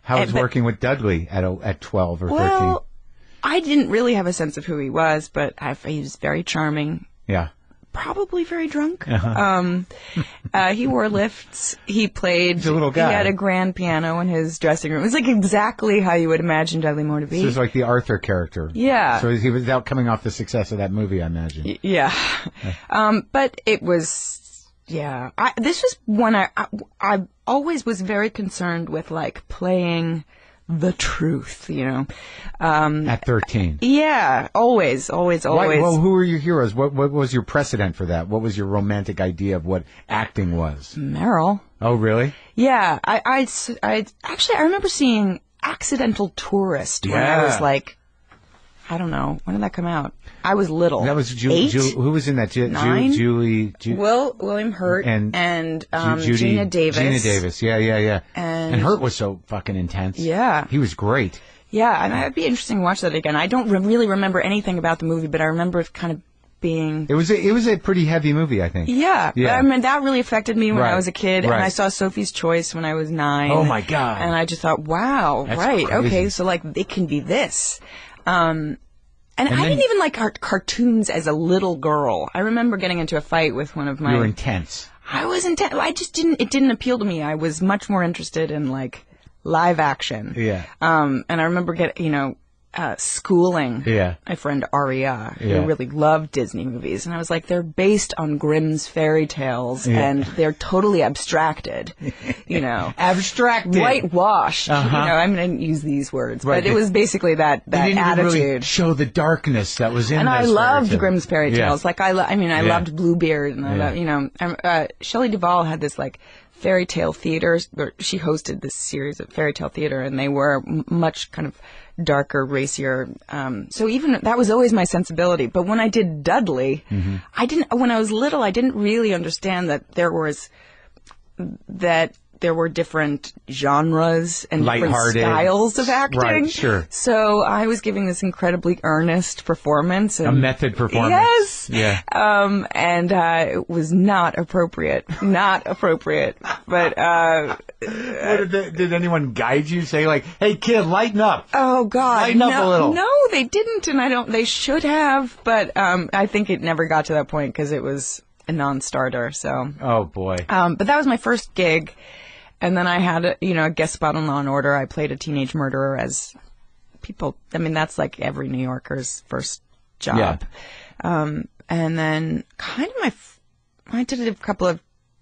How was working with Dudley at 12 or 13? Well, I didn't really have a sense of who he was, but he was very charming. Yeah. Probably very drunk. He wore lifts. He played. He's a little guy. He had a grand piano in his dressing room. It was like exactly how you would imagine Dudley Moore to be. So it was like the Arthur character. Yeah. So he was out coming off the success of that movie, I imagine. Yeah. But it was, this was one I always was very concerned with, like, playing the truth, at 13. Yeah, always. Well, who were your heroes? What was your precedent for that? What was your romantic idea of what acting was? Meryl. Oh, really? Yeah, I remember seeing Accidental Tourist when I was like, I don't know, when did that come out? I was little. That was who was in that? 9? Julie. William Hurt and Gina Davis. Gina Davis, yeah. And Hurt was so fucking intense. Yeah. He was great. Yeah, and it'd be interesting to watch that again. I don't really remember anything about the movie, but I remember it kind of being... It was a pretty heavy movie, I think. Yeah. But, I mean, that really affected me when I was a kid, right. And I saw Sophie's Choice when I was 9. Oh, my God. And I just thought, wow, That's right, crazy. okay, so, like, it can be this. And I didn't even like cartoons as a little girl. I remember getting into a fight with one of my... You were intense. I was intense. It didn't appeal to me. I was much more interested in, like, live action. Yeah. And I remember schooling my friend Aria, who really loved Disney movies. And I was like, they're based on Grimm's fairy tales, and they're totally abstracted, Abstracted. Whitewashed. I'm going to use these words. Right. But it was basically that attitude. Didn't really show the darkness that was in and those I loved Grimm's fairy tales. Like, I loved Bluebeard, and I loved, Shelley Duvall had this, like, fairy tale theater. She hosted this series of fairy tale theater, and they were much kind of darker, racier. So even that was always my sensibility. But when I did Dudley, when I was little, I didn't really understand that there were different genres and different styles of acting. Right, sure. So I was giving this incredibly earnest performance. And, a method performance. Yes. Yeah. And it was not appropriate. Not appropriate. But... did anyone guide you? Say, like, hey, kid, lighten up. Oh, God. Lighten up a little. No, they didn't, and they should have. But I think it never got to that point because it was a non-starter, so... Oh, boy. But that was my first gig. And then I had a guest spot on Law & Order. I played a teenage murderer as people... I mean, that's like every New Yorker's first job. Yeah. And then kind of I did a couple of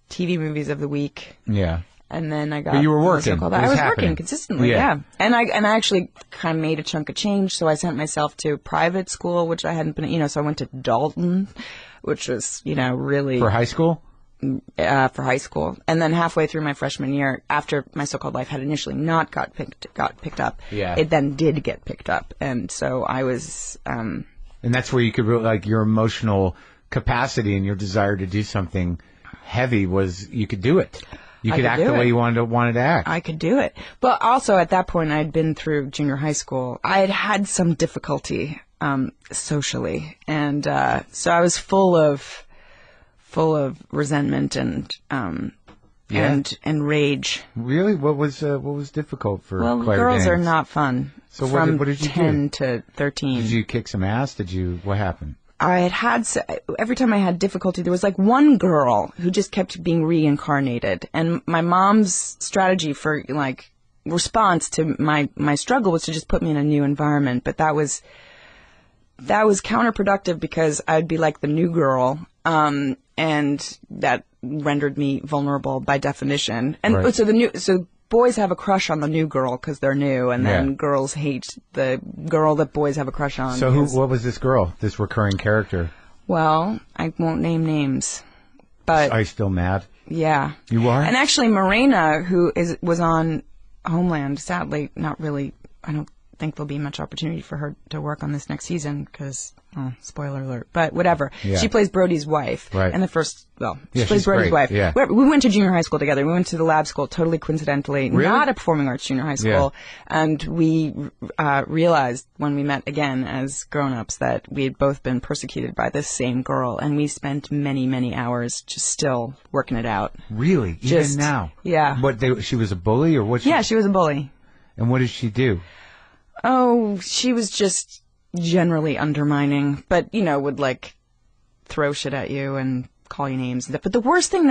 TV movies of the week. Yeah. And then I got... But you were working. I was working consistently, yeah. And I actually kind of made a chunk of change, so I sent myself to private school, which I hadn't been... so I went to Dalton, which was, really... For high school? For high school. And then halfway through my freshman year, after My So-Called Life had initially not got picked up, it then did get picked up. And so I was... and that's where you could really, like, your emotional capacity and your desire to do something heavy was, you could do it. You could act the way you wanted to act. I could do it. But also at that point, I had been through junior high school. I had had some difficulty socially. And so I was full of resentment and rage. Really? What was difficult for Well, Claire girls Danes? are not fun. So from what did you 10 do? to 13. Did you kick some ass? What happened? I had every time I had difficulty, there was like one girl who just kept being reincarnated, and my mom's strategy for like response to my struggle was to just put me in a new environment. But that was counterproductive because I'd be like the new girl, and that rendered me vulnerable by definition. And right. so boys have a crush on the new girl because they're new, and then girls hate the girl that boys have a crush on. So what was this girl, this recurring character? Well, I won't name names, but... Are you still mad? Yeah. You are? And actually, Morena, who was on Homeland, sadly, not really... I don't think there'll be much opportunity for her to work on this next season because... spoiler alert. But whatever. Yeah. She plays Brody's wife. Right. And she plays Brody's wife. Yeah. We went to junior high school together. We went to the lab school totally coincidentally. Really? Not a performing arts junior high school. Yeah. And we realized when we met again as grown-ups that we had both been persecuted by this same girl. And we spent many, many hours just still working it out. Really? Even now? Yeah. She was a bully or what? Yeah, she was a bully. And what did she do? Oh, she was just... generally undermining, but would like throw shit at you and call you names. But the worst thing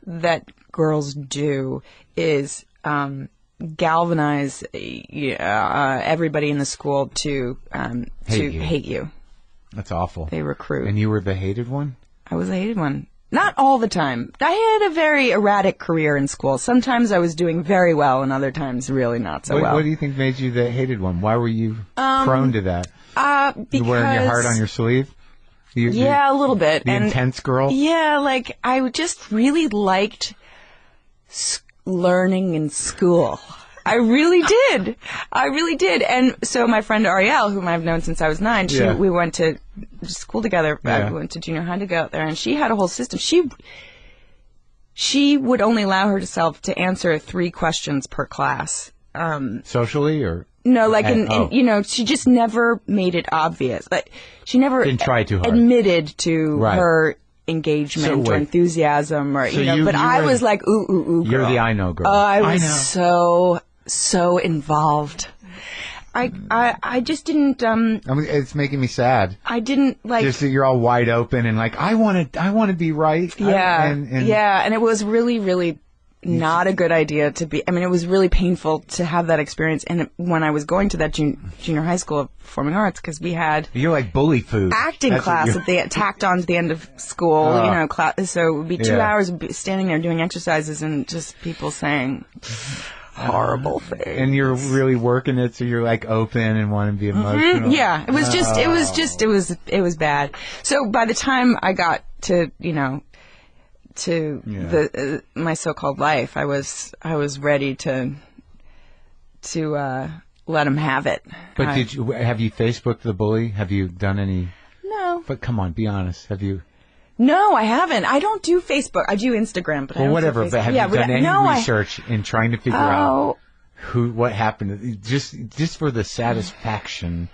that girls do is galvanize everybody in the school to hate you. That's awful. They recruit. And you were the hated one? I was the hated one. Not all the time. I had a very erratic career in school. Sometimes I was doing very well, and other times really not so well. What do you think made you the hated one? Why were you prone to that? Because... You wearing your heart on your sleeve? A little bit. The intense girl? Yeah, like, I just really liked learning in school. I really did. And so my friend Ariel, whom I've known since I was 9, we went to school together. We went to junior high together, and she had a whole system. She would only allow herself to answer 3 questions per class. Socially or? No, like, she just never made it obvious. Like, she never didn't try too hard. Admitted to her engagement or enthusiasm or, but I was like, ooh, You're girl. the I know girl. I was so involved. I just didn't. I mean, it's making me sad. I didn't like. Just that you're all wide open and like, I want to be right. Yeah, and it was really, really not a good idea to be. I mean, it was really painful to have that experience. And when I was going to that junior high school of performing arts, because we had you're like bully food acting class that they tacked on to the end of school. Class. So it would be 2 hours of standing there doing exercises and just people saying horrible things. And you're really working it, so you're like open and want to be emotional. Mm-hmm. Yeah, it was bad. So by the time I got to my so-called life, I was ready to let him have it. But have you Facebooked the bully? Have you done any? No. But come on, be honest. Have you? No, I haven't. I don't do Facebook. I do Instagram, but I don't whatever. do Facebook. But have you done any research in trying to figure out what happened? Just for the satisfaction.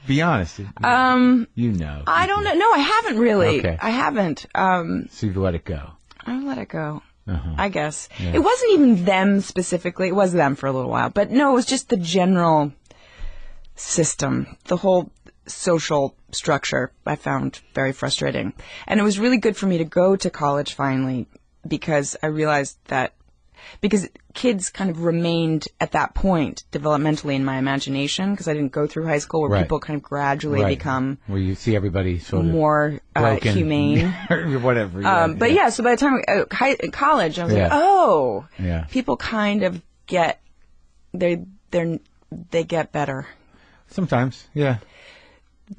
Be honest. I don't know. No, I haven't really. Okay. I haven't. So you've let it go. I let it go. Uh-huh. I guess. Yeah. It wasn't even them specifically. It was them for a little while. But no, it was just the general system. The whole social structure I found very frustrating. And it was really good for me to go to college finally, because I realized that because kids kind of remained at that point developmentally in my imagination, because I didn't go through high school where people kind of gradually become where you see everybody sort of more humane or whatever. But so by the time college, I was like, people kind of get they get better. Sometimes, yeah.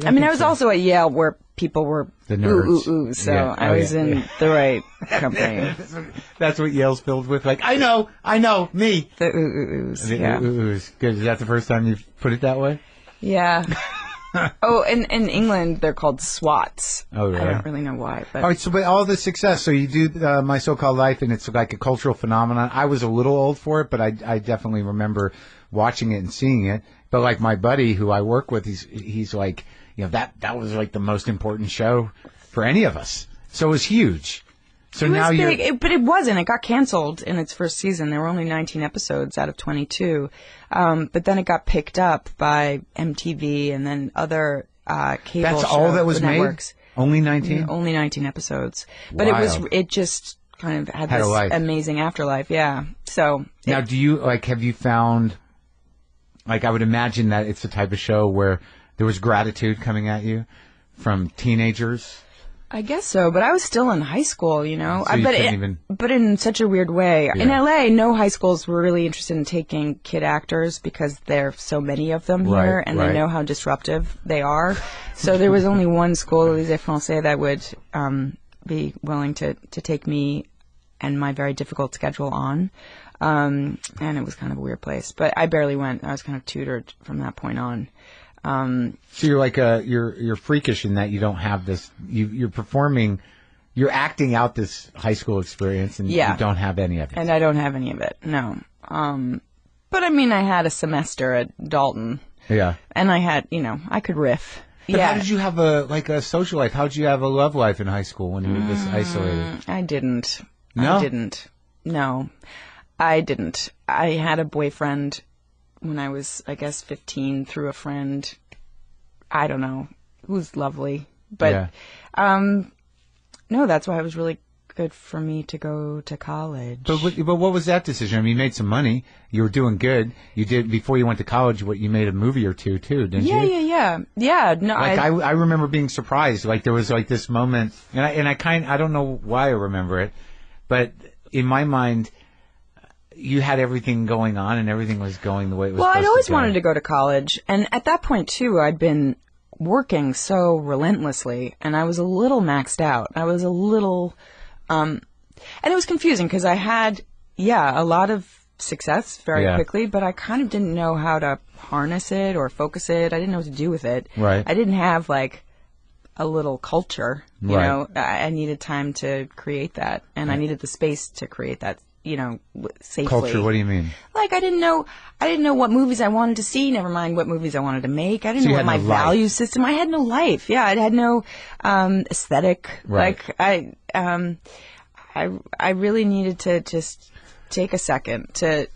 I mean, I was also at Yale where people were the nerds. So I was in the right company. That's what Yale's filled with. Like, I know, me. The ooh-oohs. The ooh-oohs. Good. Is that the first time you've put it that way? Yeah. In England, they're called SWATs. Oh, really? I don't really know why. But. All right, but all the success. So you do My So-Called Life, and it's like a cultural phenomenon. I was a little old for it, but I definitely remember watching it and seeing it. But like my buddy who I work with, he's like, that was like the most important show for any of us. So it was huge. So it now was big, but it wasn't. It got canceled in its first season. There were only 19 episodes out of 22. But then it got picked up by MTV and then other cable That's all that was networks. Made? Only 19? Only 19 episodes. But it just kind of had this amazing afterlife. Yeah. So now, have you found, like, I would imagine that it's the type of show where there was gratitude coming at you from teenagers? I guess so, but I was still in high school, So but in such a weird way. Yeah. In LA, no high schools were really interested in taking kid actors because there are so many of them here, and they know how disruptive they are. So there was only one school, Lycée Français, that would be willing to take me and my very difficult schedule on. And it was kind of a weird place, but I barely went. I was kind of tutored from that point on. So you're like you're freakish in that you don't have this. You're performing, you're acting out this high school experience, and you don't have any of it. And I don't have any of it. No. But I mean, I had a semester at Dalton. Yeah. And I had, I could riff. But how did you have a social life? How did you have a love life in high school when you were this isolated? I didn't. No. I didn't. No. I didn't. I had a boyfriend when I was, I guess, 15 through a friend. I don't know. It was lovely. But, no, that's why it was really good for me to go to college. But what was that decision? I mean, you made some money. You were doing good. You did, before you went to college, you made a movie or two, too, didn't you? Yeah. No, I remember being surprised. Like, there was, like, this moment, and I don't know why I remember it, but in my mind, you had everything going on and everything was going the way it was supposed to go. Well, I'd always wanted to go to college. And at that point, too, I'd been working so relentlessly and I was a little maxed out. I was a little, and it was confusing because I had, a lot of success very quickly, but I kind of didn't know how to harness it or focus it. I didn't know what to do with it. Right. I didn't have like a little culture, you know. I needed time to create that and I needed the space to create that. Safely. Culture, what do you mean? Like, I didn't know what movies I wanted to see, never mind what movies I wanted to make. I didn't know what my value system, I had no life. Yeah, I had no aesthetic. Right. Like, I really needed to just take a second to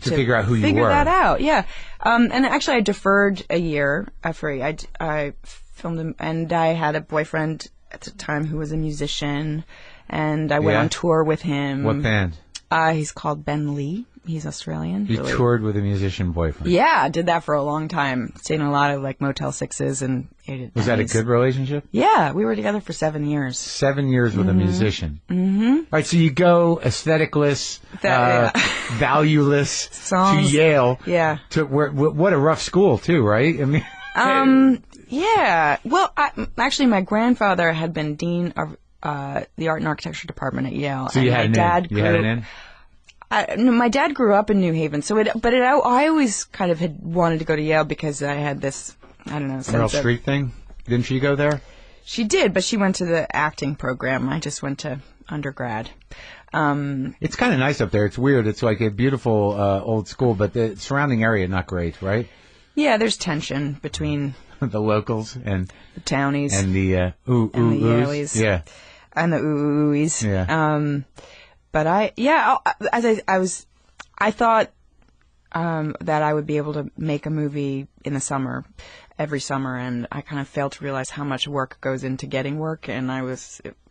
to figure out who you were. Figure that out, yeah. And actually, I deferred a year. I filmed him, and I had a boyfriend at the time who was a musician, and I went on tour with him. What band? He's called Ben Lee. He's Australian. You toured with a musician boyfriend? Yeah, I did that for a long time. Stayed in a lot of like Motel 6s and... Was that a good relationship? Yeah, we were together for 7 years. 7 years with a musician. Mm-hmm. All right, so you go aestheticless, valueless Songs. to Yale. Yeah. What a rough school too, right? I mean, yeah. Well, actually, my grandfather had been dean of the art and architecture department at Yale. So you had an in? No, my dad grew up in New Haven, I always kind of had wanted to go to Yale because I had this, I don't know, sense Meryl Streep thing? Didn't she go there? She did, but she went to the acting program. I just went to undergrad. It's kind of nice up there. It's weird. It's like a beautiful old school, but the surrounding area not great, right? Yeah, there's tension between the locals and the townies and the and the Yaleys, yeah, and the ooh-oohies. Yeah. But I thought that I would be able to make a movie in the summer, every summer, and I kind of failed to realize how much work goes into getting work, and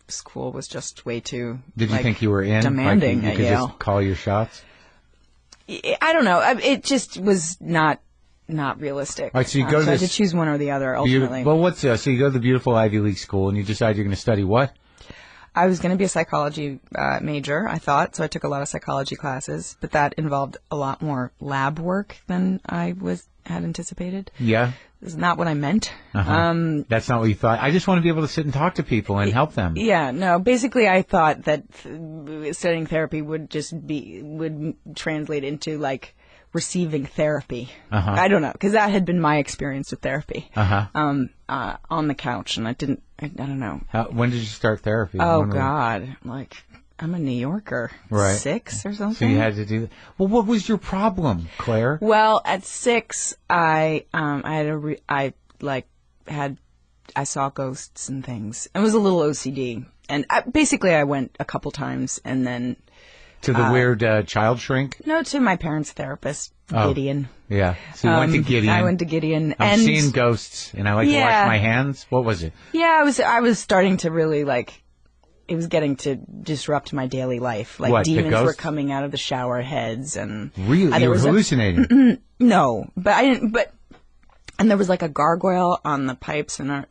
school was just way too. Did you think you were in? Demanding you at could Yale. Just call your shots? I don't know. It just was not realistic. All right, so you go to I had to choose one or the other ultimately. Well, so you go to the beautiful Ivy League school, and you decide you're going to study what? I was going to be a psychology major, I thought, so I took a lot of psychology classes, but that involved a lot more lab work than I had anticipated. Yeah. It's not what I meant. Uh-huh. That's not what you thought. I just want to be able to sit and talk to people and help them. Yeah, no. Basically, I thought that studying therapy would translate into like receiving therapy. Uh-huh. I don't know, because that had been my experience with therapy. Uh-huh. On the couch, and I don't know. When did you start therapy? Oh God, like I'm a New Yorker, right? 6 or something. So you had to do that. Well, what was your problem, Claire? Well, at 6, I saw ghosts and things. It was a little OCD, and I went a couple times, and then to the weird child shrink. No, to my parents' therapist, Gideon. Yeah, so you went to Gideon. I went to Gideon. I'm seeing ghosts, and I like to wash my hands. What was it? Yeah, I was starting to really like. It was getting to disrupt my daily life. Like demons were coming out of the shower heads, and really, you were hallucinating. No, but I didn't. And there was like a gargoyle on the pipes in our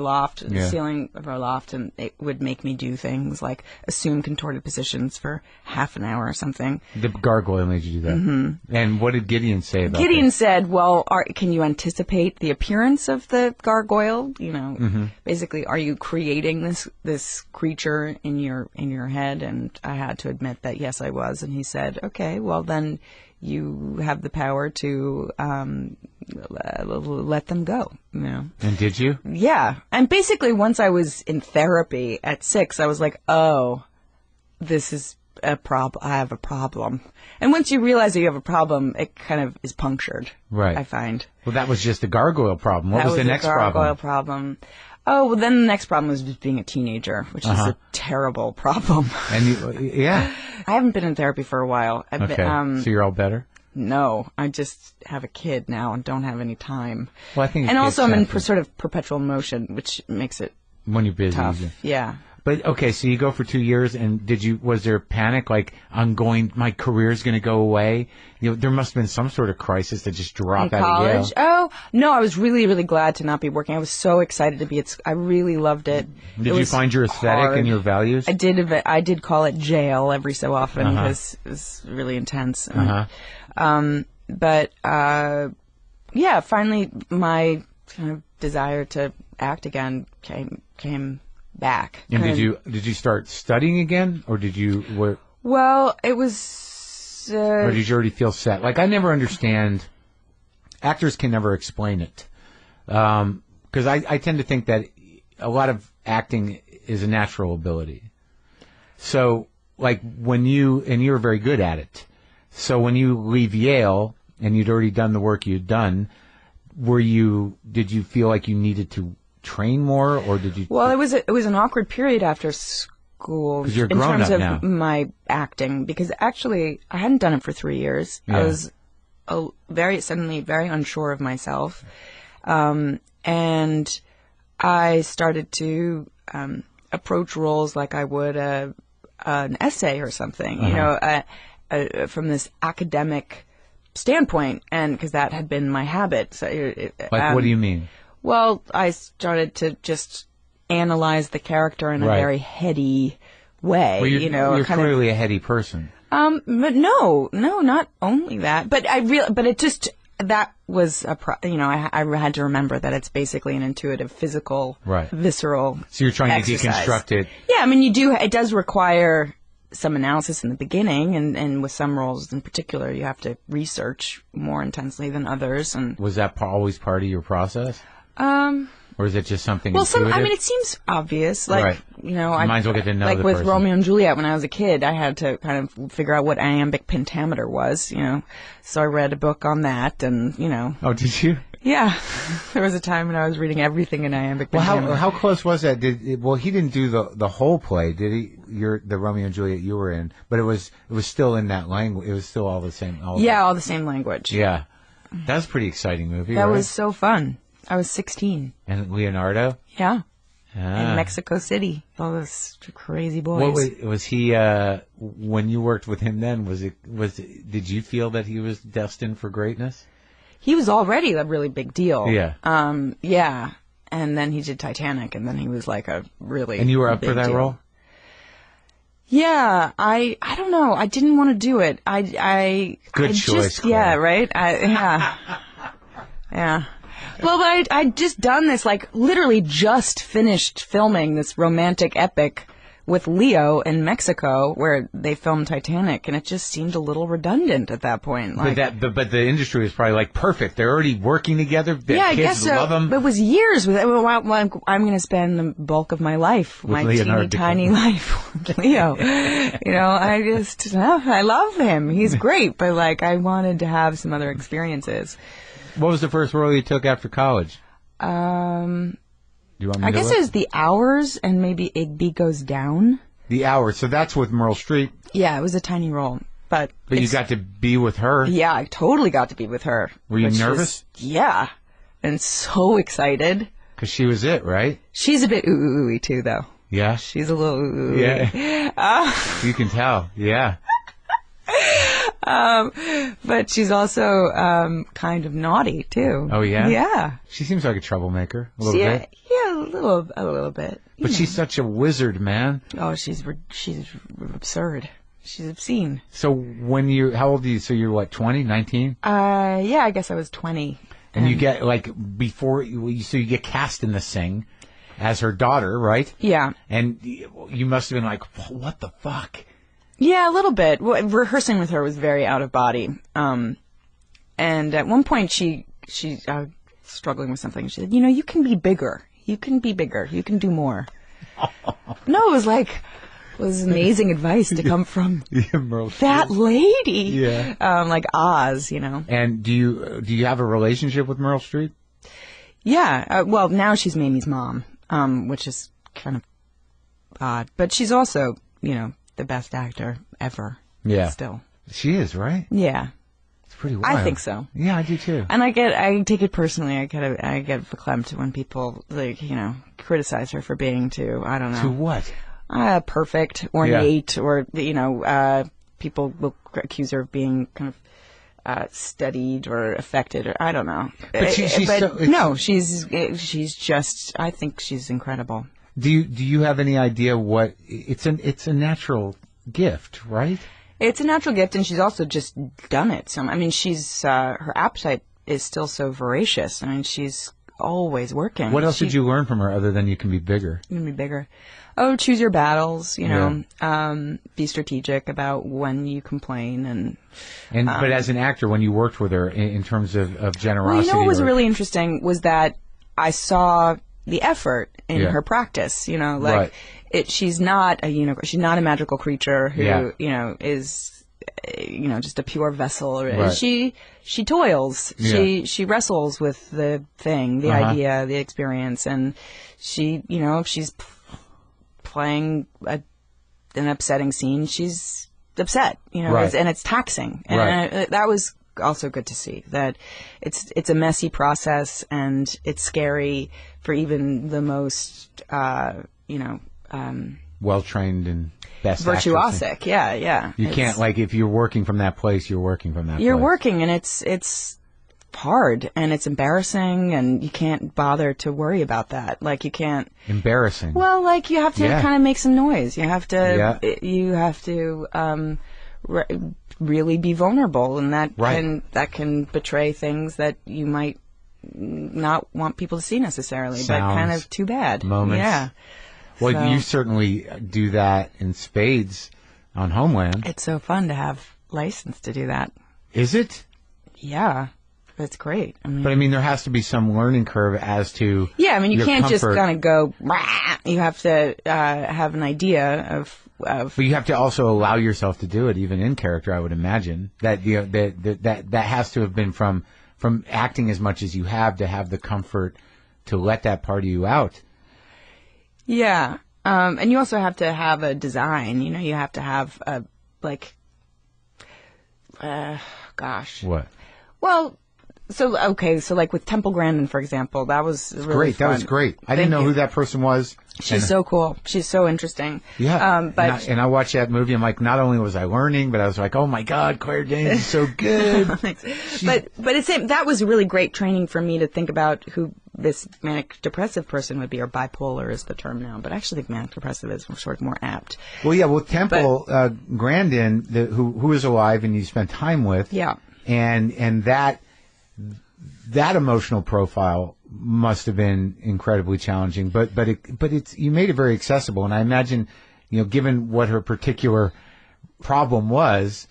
loft, the ceiling of our loft, and it would make me do things like assume contorted positions for half an hour or something. The gargoyle made you do that. Mm-hmm. And what did Gideon say about Gideon that? said, well, can you anticipate the appearance of the gargoyle? You know, basically, are you creating this creature in your head? And I had to admit that, yes, I was. And he said, okay, well, then you have the power to let them go, you know. And did you? Yeah. And basically, once I was in therapy at 6, I was like, oh, this is a problem. I have a problem. And once you realize that you have a problem, it kind of is punctured, right? I find. Well, that was just the gargoyle problem. What was the next problem? Gargoyle problem. Oh, well, then the next problem was just being a teenager, which is a terrible problem. And yeah. I haven't been in therapy for a while. So you're all better? No, I just have a kid now and don't have any time. Well, I think, and also I'm in sort of perpetual motion, which makes it when you're busy. Tough. Yeah. But okay, so you go for 2 years, and was there panic? Like, my career's going to go away? You know, there must have been some sort of crisis that just dropped out of Yale. Oh, no, I was really, really glad to not be working. I was so excited to be I really loved it. Did you find your aesthetic and your values? I did call it jail every so often because it was really intense. And, yeah, finally my kind of desire to act again came back. And did you start studying again, or did you? Well, it was. Or did you already feel set? Like, I never understand. Actors can never explain it, because I tend to think that a lot of acting is a natural ability. So, like when you were very good at it. So when you leave Yale and you'd already done the work you'd done, did you feel like you needed to train more, or did you? Well, it was an awkward period after school you're in grown terms up of now. my acting, because actually I hadn't done it for 3 years. Yeah. I was very unsure of myself. And I started to approach roles like I would an essay or something, you know, from this academic standpoint, and because that had been my habit. So, what do you mean? Well, I started to just analyze the character in a very heady way. Well, you're clearly a heady person. But no, not only that. But that was I had to remember that it's basically an intuitive, physical, visceral. So you're trying exercise. to deconstruct it. Yeah, I mean, it does require some analysis in the beginning, and with some roles in particular, you have to research more intensely than others. And was that always part of your process? Or is it just something intuitive? It seems obvious. Like, you know, you might as well get to know like the with person. Romeo and Juliet, when I was a kid, I had to kind of figure out what iambic pentameter was, you know. So I read a book on that, and, you know. Oh, did you? Yeah. There was a time when I was reading everything in iambic pentameter. Well, how close was that? He didn't do the whole play, did he? The Romeo and Juliet you were in, but it was still in that language. It was still all the same. All the same language. Yeah. That was a pretty exciting movie, That right? was so fun. I was 16. And Leonardo? Yeah. In Mexico City. All those crazy boys. What was he, when you worked with him then, did you feel that he was destined for greatness? He was already a really big deal. Yeah. Yeah. And then he did Titanic, and then he was like a really And you were up big for that deal. role? Yeah, I don't know. I didn't want to do it. Good choice, Claire. Yeah, right? Yeah. Well, but I'd just done this, like, literally just finished filming this romantic epic with Leo in Mexico, where they filmed Titanic, and it just seemed a little redundant at that point. Like, but the industry was probably like perfect. They're already working together. The yeah, I kids guess so. love them. But it was years with. Well, I'm going to spend the bulk of my life, With my Leonardo teeny tiny life, with Leo. You know, I love him. He's great, but like, I wanted to have some other experiences. What was the first role you took after college? Do you want me I to guess look? it was The Hours and maybe Igby Goes Down. The Hour. So that's with Meryl Streep. Yeah, it was a tiny role, but you got to be with her. Yeah, I totally got to be with her. Were you nervous? Yeah, and so excited. Because she was it, right? She's a bit ooey too, though. Yeah. She's a little ooey. Yeah. You can tell. Yeah. But she's also kind of naughty too. Oh yeah. Yeah. She seems like a troublemaker a little bit. Yeah, a little bit. But she's such a wizard, man. Oh, she's absurd. She's obscene. So how old are you? So you're what, 20, 19? Yeah, I guess I was 20. And you get so you get cast in The Sing as her daughter, right? Yeah. And you must have been like, what the fuck? Yeah, a little bit. Well, rehearsing with her was very out of body. And at one point she's struggling with something. She said, you know, you can be bigger. You can be bigger. You can do more. No, it was amazing advice to come from that lady. Yeah. Like Oz, you know. And do you have a relationship with Meryl Streep? Yeah. Well, now she's Mamie's mom, which is kind of odd. But she's also, you know, the best actor ever. Yeah. Still. She is, right? Yeah. It's pretty wild. I think so. Yeah, I do too. And I take it personally. I get verklempt when people, like, you know, criticize her for being too, I don't know. To what? Perfect, ornate, or, you know, people will accuse her of being kind of studied or affected, or I don't know. But she's just, I think she's incredible. Do you have any idea what it's a natural gift, right? It's a natural gift, and she's also just done it. So I mean, she's her appetite is still so voracious. I mean, she's always working. What else did you learn from her other than you can be bigger? You can be bigger. Oh, choose your battles. You know, be strategic about when you complain and. But as an actor, when you worked with her in terms of generosity, well, you know what was really interesting was that I saw the effort in her practice. You know, like she's not a unicorn. She's not a magical creature who you know is just a pure vessel. Right. She toils. Yeah. She wrestles with the thing, the idea, the experience, and she's playing a an upsetting scene, she's upset, Right. and it's taxing. Right. And that was also good to see, that it's a messy process, and it's scary for even the most, well-trained and best virtuosic. actress. Yeah. You can't, like, if you're working from that place, you're working from that place. You're working, and it's hard, and it's embarrassing, and you can't bother to worry about that. Like, you can't... Embarrassing. Well, like, you have to kind of make some noise. You have to... Yeah. You have to really be vulnerable, and that can betray things that you might not want people to see necessarily, but kind of too bad. Moments. Yeah. Well, So, you certainly do that in spades on Homeland. it's so fun to have license to do that. Is it? Yeah. It's great. But I mean, there has to be some learning curve as to... Yeah, I mean, you your can't just comfort. kind of go, rah! You have to have an idea of... But you have to also allow yourself to do it, even in character, I would imagine. That that has to have been from acting as much as you have, to have the comfort to let that part of you out. Yeah. And you also have to have a design. You have to have a, like... gosh. What? Well... So like with Temple Grandin, for example, that was really Great. fun. That was great. I didn't know who that person was. She's so cool. She's so interesting. Yeah. But and I watched that movie. I'm like, not only was I learning, but I was like, oh my God, Claire Danes is so good. but that was really great training for me to think about who this manic depressive person would be, or bipolar is the term now. But I actually think manic depressive is sort of more apt. Well, yeah. Well, Temple Grandin, who is alive and you spent time with. Yeah. And that emotional profile must have been incredibly challenging, but it's, you made it very accessible. And I imagine, given what her particular problem was,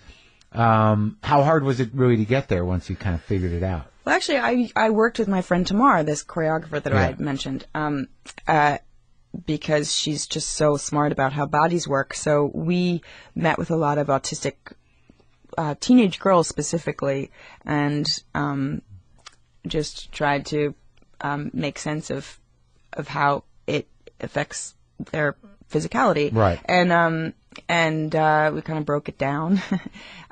how hard was it really to get there once you kind of figured it out? Well, actually, I worked with my friend Tamar, this choreographer that I had mentioned, because she's just so smart about how bodies work. So we met with a lot of autistic teenage girls specifically, and just tried to make sense of how it affects their physicality. Right. And we kind of broke it down.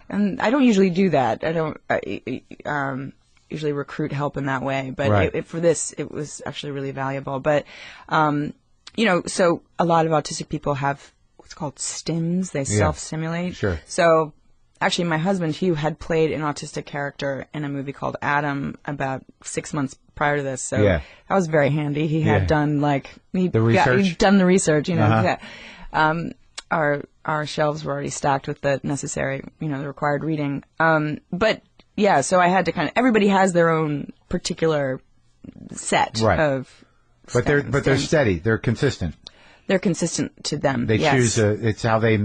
And I don't usually do that. I don't usually recruit help in that way. But for this, it was actually really valuable. But, so a lot of autistic people have what's called stims. They self-stimulate. Sure. So actually, my husband, Hugh, had played an autistic character in a movie called Adam about 6 months prior to this. So that was very handy. He had done he'd done the research, Our shelves were already stacked with the necessary, the required reading. But yeah, so I had to everybody has their own particular set of they're steady. They're consistent. They're consistent to them. They choose it's how they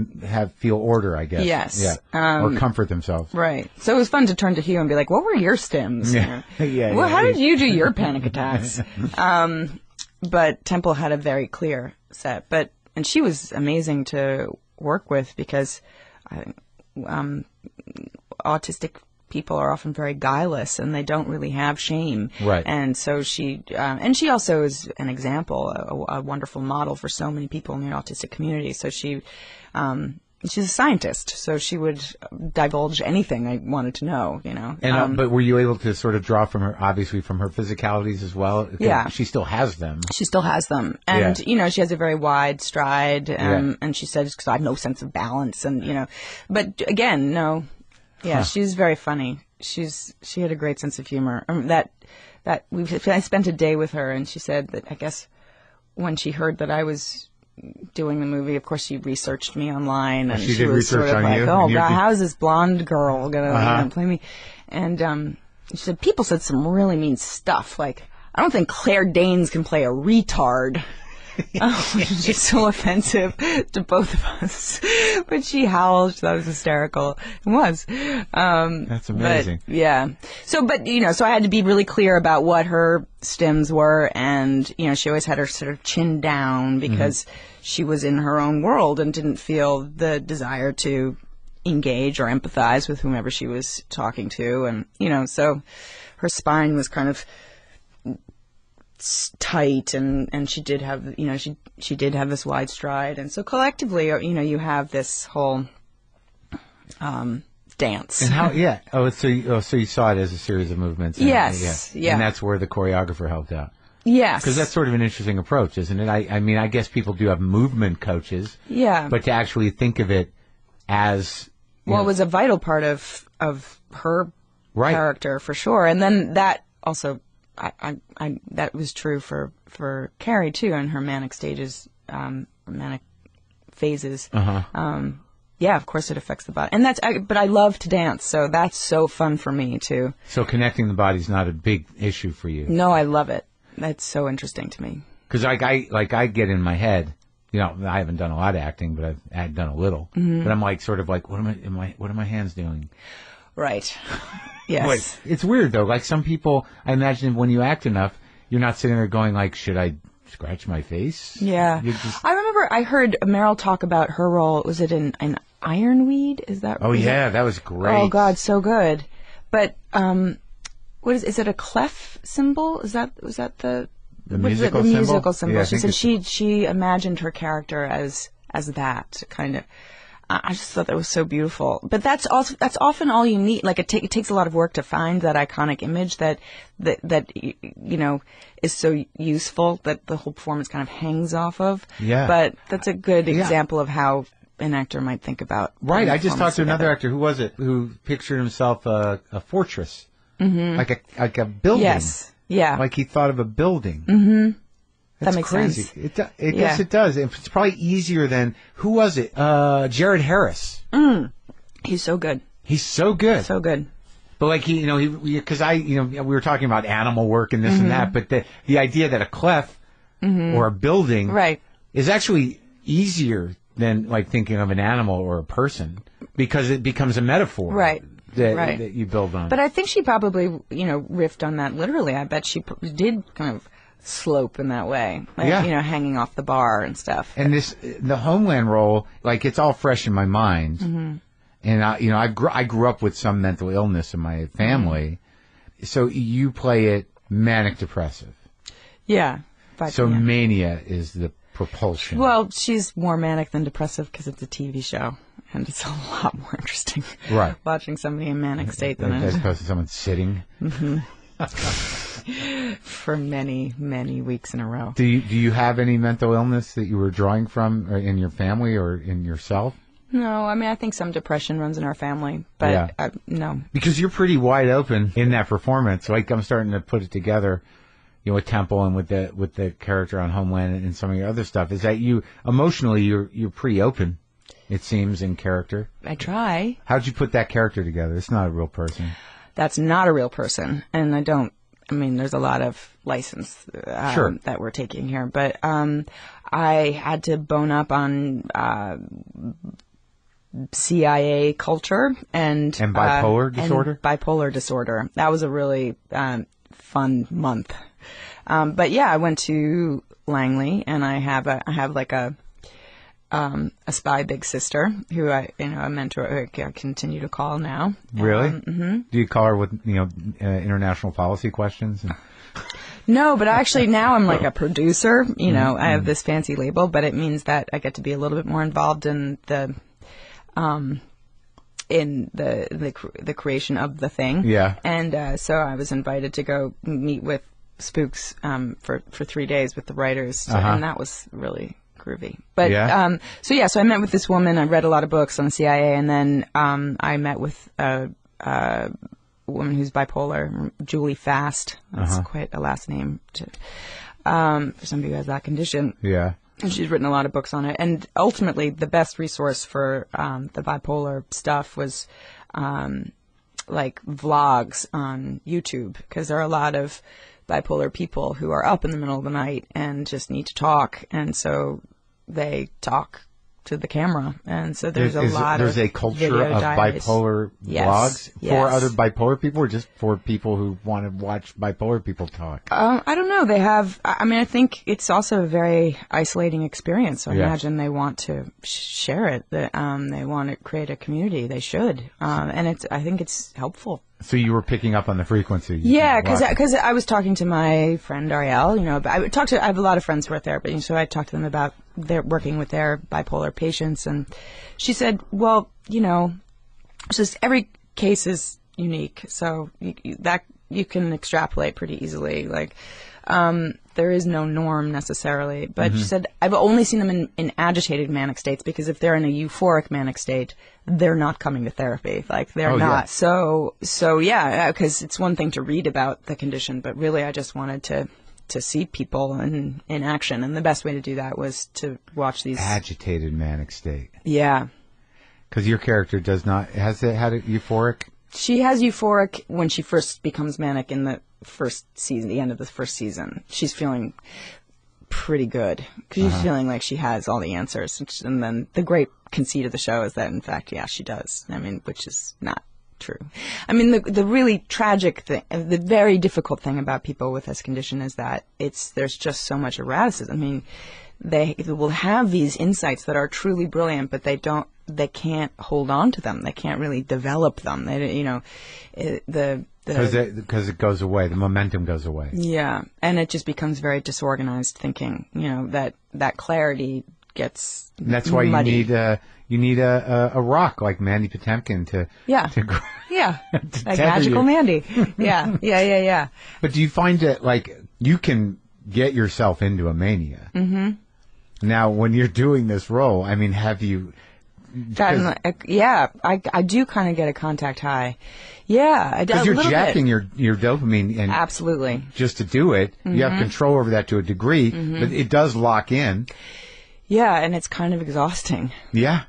feel order, I guess. Yes. Yeah. Or comfort themselves. Right. So it was fun to turn to Hugh and be like, what were your stims? Yeah. Well, how did you do your panic attacks? But Temple had a very clear set. And she was amazing to work with, because autistic people are often very guileless, and they don't really have shame. Right. And so she also is an example, a wonderful model for so many people in the autistic community. So she's a scientist, so she would divulge anything I wanted to know, And but were you able to sort of draw from her, obviously from her physicalities as well? Yeah. She still has them. She still has them. And, she has a very wide stride, and she said, because I have no sense of balance, and, but again, no. Yeah, she's very funny. She had a great sense of humor. I spent a day with her, and she said that, I guess, when she heard that I was doing the movie, of course, she researched me online, and she was sort of like, "Oh God, how's this blonde girl gonna play me?" And she said, "People said some really mean stuff. Like, I don't think Claire Danes can play a retard." Which is just so offensive to both of us. But she howled. She thought it was hysterical. It was. That's amazing. So I had to be really clear about what her stims were. And, she always had her sort of chin down, because she was in her own world and didn't feel the desire to engage or empathize with whomever she was talking to. And, so her spine was kind of tight, and she did have, you know, she did have this wide stride, and so collectively, you know, you have this whole dance. And how? Yeah. So you saw it as a series of movements. And, yes. Yeah. And that's where the choreographer helped out. Yes. Because that's sort of an interesting approach, isn't it? I mean, I guess people do have movement coaches. Yeah. But to actually think of it as... Well, it was a vital part of her character, for sure. And then that also, that was true for Carrie, too, in her manic stages, manic phases. Yeah, of course it affects the body. And but I love to dance, so that's so fun for me, too. So connecting the body's not a big issue for you? No, I love it. That's so interesting to me. Because I get in my head, you know, I haven't done a lot of acting, but I've done a little. Mm-hmm. But I'm like, sort of like, what are my hands doing? Right. Yes. But it's weird though. Like some people, I imagine when you act enough, you're not sitting there going like, should I scratch my face? Yeah. I remember I heard Meryl talk about her role. Was it in Ironweed? Is that? Oh yeah, that was great. Oh God, so good. But what is it? A clef symbol? Was that the musical symbol? Musical symbol. Yeah, she said she imagined her character as that kind of. I just thought that was so beautiful. But that's often all you need. Like it takes a lot of work to find that iconic image that you know is so useful that the whole performance kind of hangs off of. Yeah. But that's a good example of how an actor might think about. Right. I just talked to another actor. Who was it? Who pictured himself a fortress, like a building. Yes. Yeah. Like he thought of a building. Mm-hmm. That's that makes crazy. sense. Yes, it does. It's probably easier than, who was it? Jared Harris. He's so good. He's so good. So good. But like because we were talking about animal work and this and that, but the idea that a clef or a building is actually easier than like thinking of an animal or a person, because it becomes a metaphor. Right. That you build on. But I think she probably, riffed on that literally. I bet she did kind of slope in that way, like, hanging off the bar and stuff. And the Homeland role, like it's all fresh in my mind. And I grew up with some mental illness in my family, so you play it manic depressive. Yeah. So mania is the propulsion. Well, she's more manic than depressive because it's a TV show, and it's a lot more interesting. Right. Watching somebody in manic state than as opposed to someone sitting. For many, many weeks in a row. Do you have any mental illness that you were drawing from in your family or in yourself? No, I mean, I think some depression runs in our family, but no. Because you're pretty wide open in that performance. Like I'm starting to put it together, with Temple and with the character on Homeland and some of your other stuff. Is that you emotionally you're pretty open, it seems, in character. I try. How'd you put that character together? It's not a real person. That's not a real person, and there's a lot of license that we're taking here, but I had to bone up on CIA culture and bipolar disorder. And bipolar disorder. That was a really fun month. But yeah, I went to Langley, and I have like a spy big sister who a mentor who I continue to call now. Really? Do you call her with international policy questions? No, but actually now I'm like a producer. I have this fancy label, but it means that I get to be a little bit more involved in the creation of the thing. Yeah. And so I was invited to go meet with Spooks for 3 days with the writers, and that was really groovy. But so I met with this woman. I read a lot of books on the CIA, and then I met with a woman who's bipolar, Julie Fast. That's quite a last name for somebody who has that condition. Yeah. And she's written a lot of books on it. And ultimately, the best resource for the bipolar stuff was like vlogs on YouTube, because there are a lot of bipolar people who are up in the middle of the night and just need to talk, and so they talk to the camera, and so there's a culture of bipolar vlogs for other bipolar people, or just for people who want to watch bipolar people talk? I don't know. They have. I think it's also a very isolating experience. So I imagine they want to share it. They want to create a community. They should, and I think it's helpful. So you were picking up on the frequency. Yeah, because I was talking to my friend Ariel. I have a lot of friends who are therapists, so I talked to them about their working with their bipolar patients, and she said, well, just every case is unique, so you can extrapolate pretty easily. Like, there is no norm necessarily, but she said, I've only seen them in agitated manic states, because if they're in a euphoric manic state, they're not coming to therapy. Like, they're not. Yeah. So yeah, because it's one thing to read about the condition, but really I just wanted to see people in action, and the best way to do that was to watch these. Agitated manic state. Yeah. Because your character has it had a euphoric? She has euphoric when she first becomes manic in the first season, the end of the first season. She's feeling pretty good, because she's feeling like she has all the answers. And then the great conceit of the show is that, in fact, yeah, she does. I mean, which is not true. I mean, the really tragic thing, the very difficult thing about people with this condition is that there's just so much erraticism. I mean, they will have these insights that are truly brilliant, but they can't hold on to them. They can't really develop them. Because it goes away. The momentum goes away. Yeah. And it just becomes very disorganized thinking, that clarity gets and that's why muddy. you need a rock like Mandy Patinkin to like magical Mandy. Yeah. But do you find that, like, you can get yourself into a mania? Mm-hmm. Now, when you're doing this role, I mean, have you... I do kind of get a contact high. Yeah, I do. Because you're jacking your dopamine, and absolutely, just to do it, you have control over that to a degree, but it does lock in. Yeah, and it's kind of exhausting. Yeah.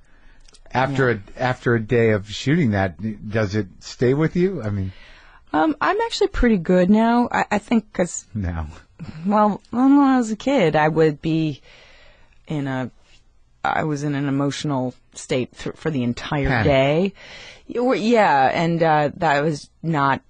After a day of shooting that, does it stay with you? I mean, I'm actually pretty good now. I think because now, well, when I was a kid, I would be I was in an emotional state for the entire day. Yeah, and that was not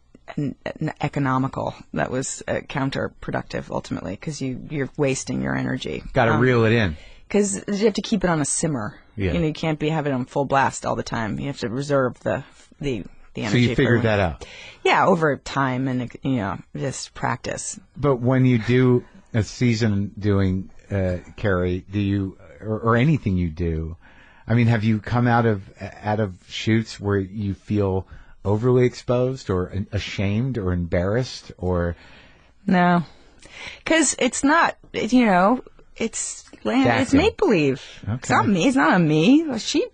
economical. That was counterproductive, ultimately, because you're wasting your energy. Got to reel it in. Because you have to keep it on a simmer. Yeah. You can't have it on full blast all the time. You have to reserve the energy. So you figured that out? Yeah, over time and, just practice. But when you do a season doing Carrie, do you... Or anything you do, I mean, have you come out of shoots where you feel overly exposed or ashamed or embarrassed or? No, because it's not. It's make believe. Okay. It's not me. It's not on me. She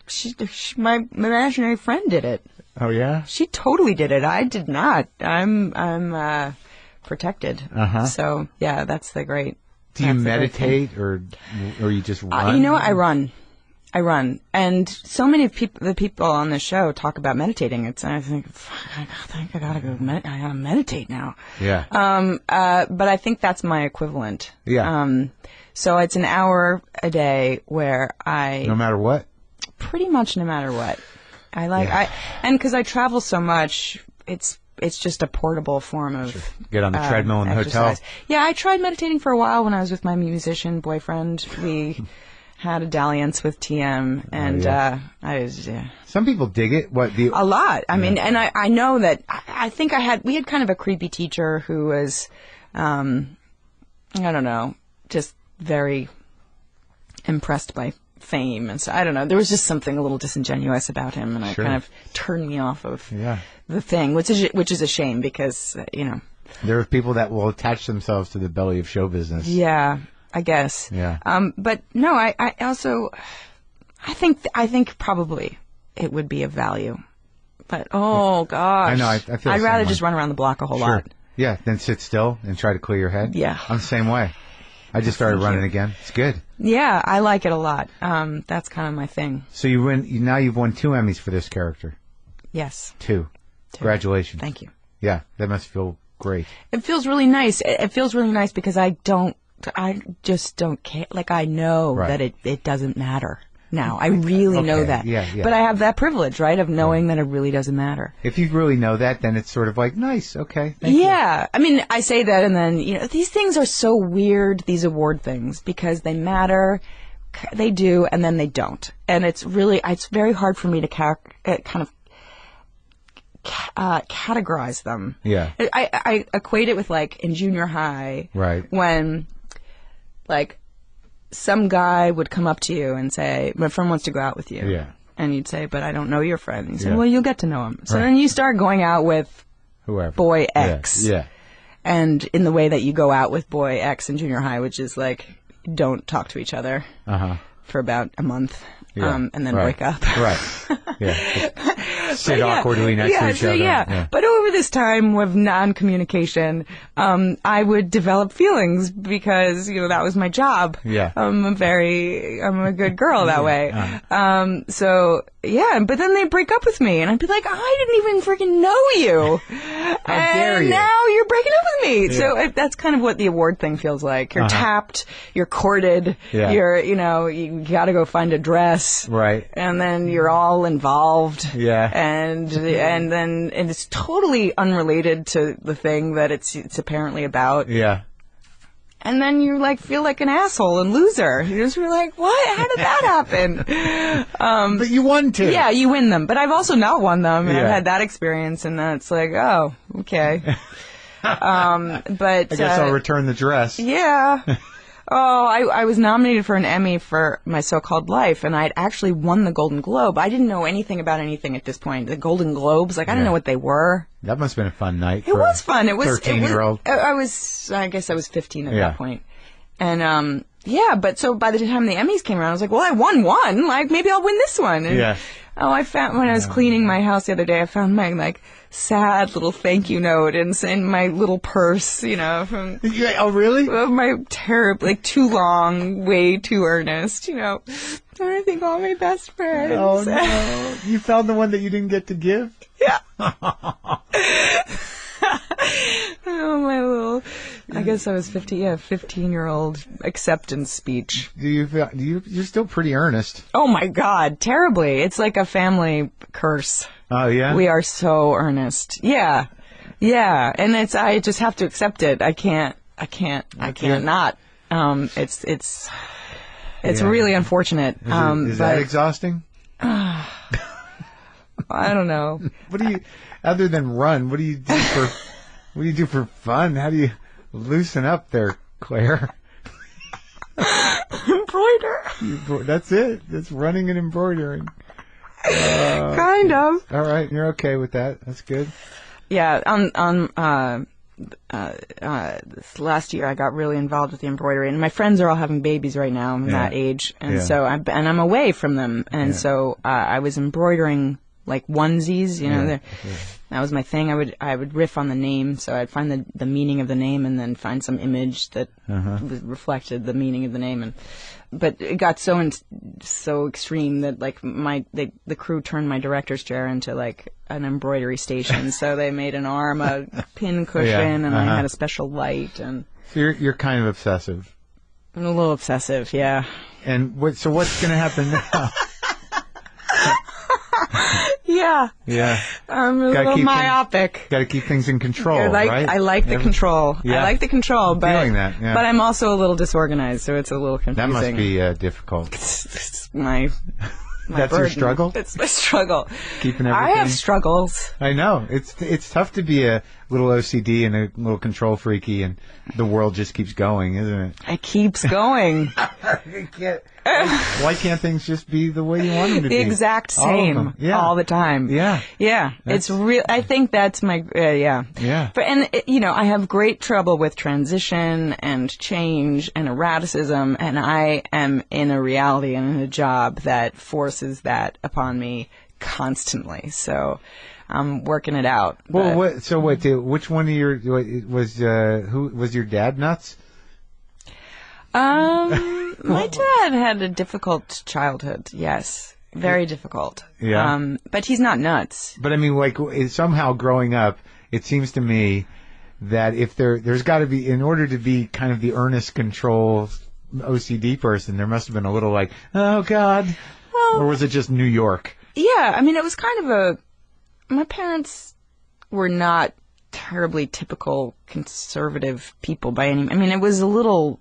my imaginary friend did it. Oh yeah. She totally did it. I did not. I'm protected. So yeah, that's the great. Do you meditate or you just run? I run. And so many of the people on the show talk about meditating. I think I gotta go. I gotta meditate now. Yeah. But I think that's my equivalent. Yeah. So it's an hour a day where no matter what. Pretty much no matter what. And because I travel so much, it's just a portable form of get on the treadmill in the exercise. hotel. Yeah, I tried meditating for a while when I was with my musician boyfriend. We had a dalliance with TM, and Some people dig it. A lot. I mean, and I know that I think we had kind of a creepy teacher who was, I don't know, just very impressed by fame, and so I don't know. There was just something a little disingenuous about him, and it kind of turned me off of the thing, which is a shame because there are people that will attach themselves to the belly of show business. Yeah, I guess. Yeah. But no, I also I think probably it would be of value, but gosh, I know. I feel I'd rather just run around the block a whole lot. Yeah, then sit still and try to clear your head. Yeah, I'm the same way. I just started running again. It's good. Yeah, I like it a lot. That's kind of my thing. So now you've won 2 Emmys for this character. Yes. 2. Congratulations. Thank you. Yeah, that must feel great. It feels really nice. It feels really nice because I just don't care. Like, I know that it doesn't matter now. I really know that. Yeah. But I have that privilege, right, of knowing that it really doesn't matter. If you really know that, then it's sort of like, nice, okay. Thank you. I mean, I say that, and then, these things are so weird, these award things, because they matter, they do, and then they don't. And it's very hard for me to kind of categorize them. Yeah. I equate it with, like, in junior high. Right. When, like, some guy would come up to you and say, my friend wants to go out with you. Yeah. And you'd say, but I don't know your friend. And you say, Yeah. well, you'll get to know him. So Right. then you start going out with whoever. boy X. Yeah. And in the way that you go out with boy X in junior high, which is like, don't talk to each other for about a month. Yeah. And then Right. break up. Right. Yeah. Just sit awkwardly next to each other. Yeah. But over this time of non-communication, I would develop feelings because, you know, that was my job. Yeah. I'm a good girl that way. So, yeah, but then they'd break up with me and I'd be like, I didn't even freaking know you. How dare you? Now you're breaking up with me. Yeah. So that's kind of what the award thing feels like. You're tapped, you're courted, you're, you know, you gotta go find a dress. Right. And then you're all involved. Yeah. And it's totally unrelated to the thing that it's apparently about. Yeah. And then you like feel like an asshole and loser. You just feel like, what? How did that happen? But you won too. Yeah, you win them. But I've also not won them. And Yeah. I've had that experience, and then it's like, oh, okay. But I guess I'll return the dress. yeah. Oh, I was nominated for an Emmy for My So-Called Life, and I'd actually won the Golden Globe. I didn't know anything about anything at this point. The Golden Globes, like, I didn't know what they were. That must have been a fun night. It was fun. It was 13-year-old. I guess I was 15 at that point. And, yeah, but so by the time the Emmys came around, I was like, well, I won one. Like, maybe I'll win this one. And, oh, I found, when I was cleaning my house the other day, I found my, like, sad little thank you note in my little purse, you know, from... Oh, really? My terrible, like, too long, way too earnest, you know. I think all my best friends. Oh, no. You found the one that you didn't get to give? Yeah. Oh, my little... I guess I was 15-year-old acceptance speech. You're still pretty earnest. Oh, my God. Terribly. It's like a family curse. Oh, yeah? We are so earnest. Yeah. Yeah. And I just have to accept it. I can't not. It's really unfortunate. Is that exhausting? I don't know. What do you, other than run, what do you do for fun? How do you loosen up there, Claire? Embroider. That's it. That's running and embroidering. Kind of. All right, you're okay with that. That's good. Yeah. This last year I got really involved with the embroidery, and my friends are all having babies right now. I'm that age, and so I'm away from them, and so I was embroidering like onesies, you know. That was my thing. I would riff on the name, so I'd find the meaning of the name, and then find some image that reflected the meaning of the name. But it got so extreme that like the crew turned my director's chair into like an embroidery station. So they made an arm a pin cushion, and I had a special light. And so you're kind of obsessive. I'm a little obsessive, yeah. And so what's going to happen now? Yeah. Yeah. I'm a little myopic. Got to keep things in control, right? I like the control. Yeah. I like the control, but feeling that, but I'm also a little disorganized, so it's a little confusing. That must be difficult. It's my That's burden. your struggle? It's my struggle. Keeping everything. I have struggles. I know. It's tough to be a little OCD and a little control freaky, and the world just keeps going, isn't it? It keeps going. Why can't things just be the way you want them to be? The exact same all the time. Yeah. Yeah. It's real. I think that's my, yeah. Yeah. I have great trouble with transition and change and erraticism, and I am in a reality and in a job that forces that upon me constantly. So I'm working it out. Well, which one of who was your dad nuts? My dad had a difficult childhood. Yes, very difficult. Yeah. But he's not nuts. But I mean, like somehow growing up, it seems to me that if there's got to be, in order to be kind of the earnest control OCD person, there must have been a little like, oh God, or was it just New York? Yeah, I mean, it was kind of my parents were not terribly typical conservative people by any. I mean, it was a little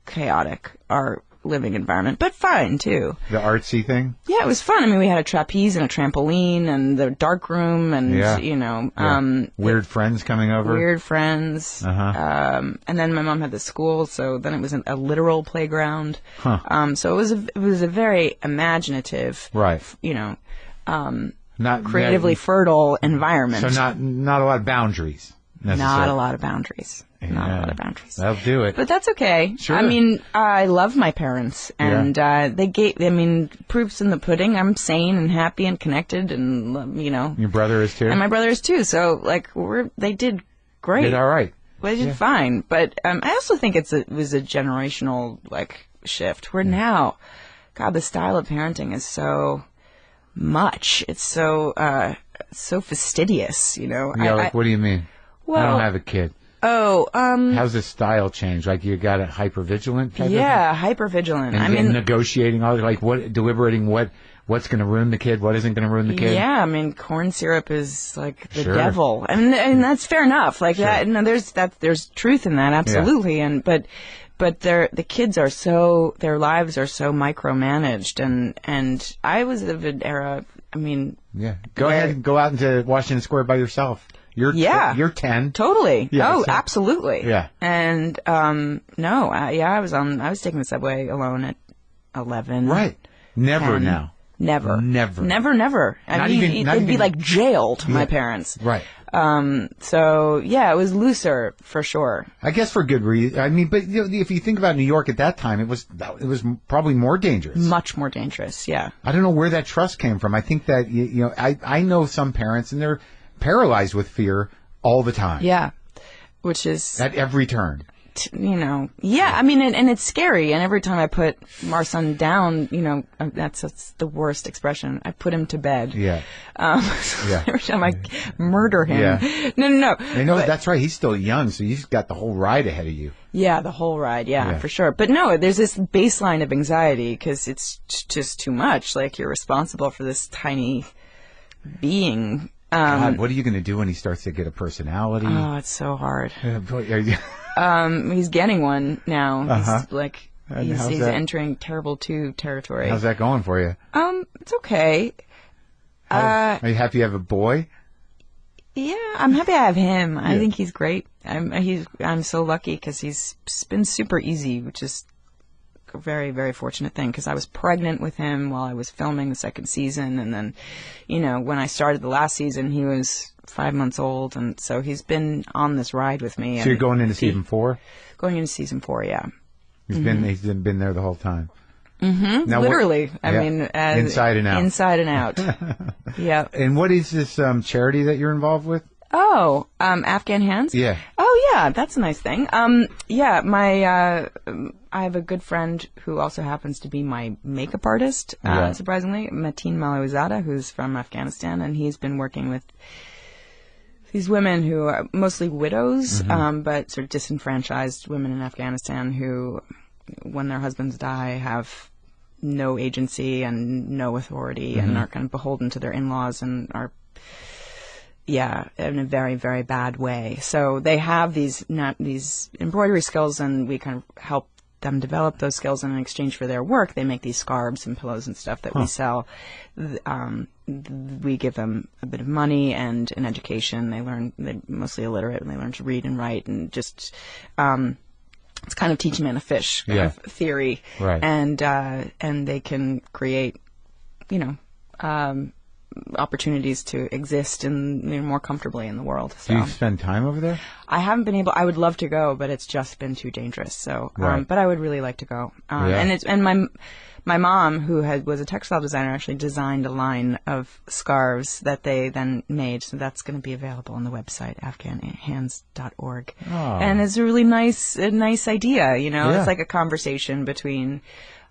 chaotic. Our living environment, but fine too. The artsy thing? Yeah, it was fun. I mean, we had a trapeze and a trampoline and the dark room and, weird friends coming over. Weird friends. And then my mom had the school, so then it was a literal playground. So it was a very imaginative, right. Not creatively fertile environment. So not a lot of boundaries. Not a lot of boundaries. Not a lot of boundaries. That'll do it. But that's okay. Sure. I mean, I love my parents, and proof's in the pudding. I'm sane and happy and connected, and Your brother is too? And my brother is too. So, they did great. Did all right. They did fine. But I also think it was a generational, shift, where now, God, the style of parenting is so much. It's so fastidious, Yeah, what do you mean? Well, I don't have a kid. Oh, how's the style change? You got a hypervigilant type of thing? hypervigilant. And negotiating all deliberating what's going to ruin the kid, what isn't going to ruin the kid? Yeah, I mean, corn syrup is the devil. And that's fair enough. That, there's truth in that, absolutely. Yeah. But the kids are their lives are so micromanaged, and I was of an era, Go ahead and go out into Washington Square by yourself. You're 10. Totally. Yeah, absolutely. Yeah. And I was taking the subway alone at 11. Right. Never 10. Now. Never. They'd be jailed, my parents. Right. It was looser for sure. I guess for good reason. But if you think about New York at that time, it was probably more dangerous. Much more dangerous. Yeah. I don't know where that trust came from. I think that I know some parents and they're paralyzed with fear all the time. Yeah. Which is at every turn. And it's scary. And every time I put our son down, that's the worst expression. I put him to bed. Yeah. Every time I murder him. Yeah. No. I know, that's right. He's still young, so he's got the whole ride ahead of you. Yeah, the whole ride. Yeah, for sure. But no, there's this baseline of anxiety because it's just too much. You're responsible for this tiny being. God, what are you going to do when he starts to get a personality? Oh, it's so hard. He's getting one now. He's entering terrible 2 territory. How's that going for you? It's okay. Are you happy you have a boy? Yeah, I'm happy I have him. Yeah. I think he's great. I'm so lucky because he's been super easy, which is a very, very fortunate thing because I was pregnant with him while I was filming the second season. And then, when I started the last season, he was 5 months old. And so he's been on this ride with me. So you're going into season 4? Going into season 4, yeah. He's been there the whole time. Mm-hmm. Now, literally. Inside and out. Inside and out. Yeah. And what is this charity that you're involved with? Oh, Afghan Hands? Yeah. Oh, yeah, that's a nice thing. I have a good friend who also happens to be my makeup artist, surprisingly, Mateen Malawizada, who's from Afghanistan, and he's been working with these women who are mostly widows, but sort of disenfranchised women in Afghanistan who, when their husbands die, have no agency and no authority and are kind of beholden to their in-laws and are in a very, very bad way. So they have these embroidery skills, and we kind of help them develop those skills. And in exchange for their work, they make these scarves and pillows and stuff that we sell. We give them a bit of money and an education. They're mostly illiterate, and they learn to read and write, and just it's kind of teach man a fish kind of theory. Right. And they can create, opportunities to exist more comfortably in the world. So. Do you spend time over there? I haven't been able. I would love to go, but it's just been too dangerous. So, but I would really like to go. And my mom, who was a textile designer, actually designed a line of scarves that they then made. So that's going to be available on the website afghanhands.org. Oh. And it's a really nice idea. It's like a conversation between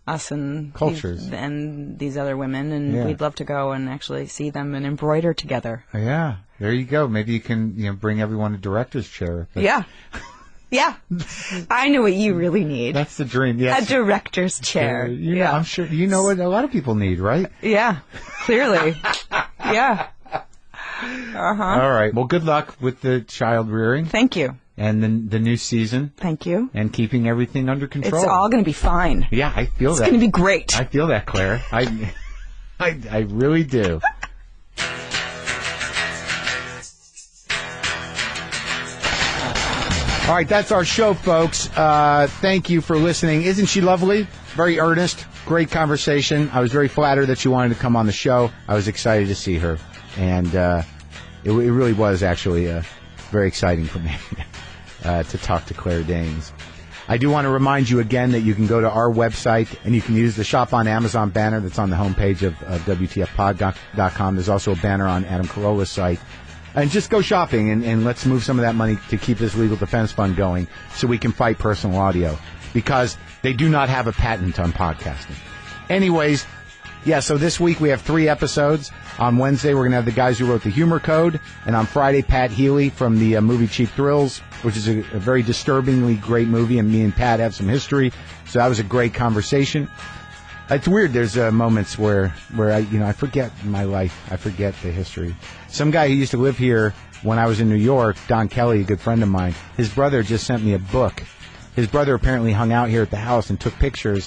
us and cultures and these other women, and we'd love to go and actually see them and embroider together. Yeah, there you go. Maybe you can bring everyone a director's chair. Yeah. I know what you really need. That's the dream. Yes. A director's chair. I'm sure you know what a lot of people need, right? Yeah, clearly. Yeah. All right. Well, good luck with the child rearing. Thank you. and the new season. Thank you. And keeping everything under control. It's all going to be fine. Yeah, I feel that. It's going to be great. I feel that, Claire. I really do. All right, that's our show, folks. Thank you for listening. Isn't she lovely? Very earnest. Great conversation. I was very flattered that she wanted to come on the show. I was excited to see her. And it really was actually very exciting for me to talk to Claire Danes. I do want to remind you again that you can go to our website and you can use the Shop on Amazon banner that's on the homepage of WTFpod.com. There's also a banner on Adam Carolla's site. And just go shopping and let's move some of that money to keep this legal defense fund going so we can fight personal audio. Because they do not have a patent on podcasting. Anyways, yeah, so this week we have 3 episodes. On Wednesday, we're going to have the guys who wrote the Humor Code. And on Friday, Pat Healy from the movie Cheap Thrills, which is a very disturbingly great movie. And me and Pat have some history. So that was a great conversation. It's weird. There's moments where I forget my life. I forget the history. Some guy who used to live here when I was in New York, Don Kelly, a good friend of mine, his brother just sent me a book. His brother apparently hung out here at the house and took pictures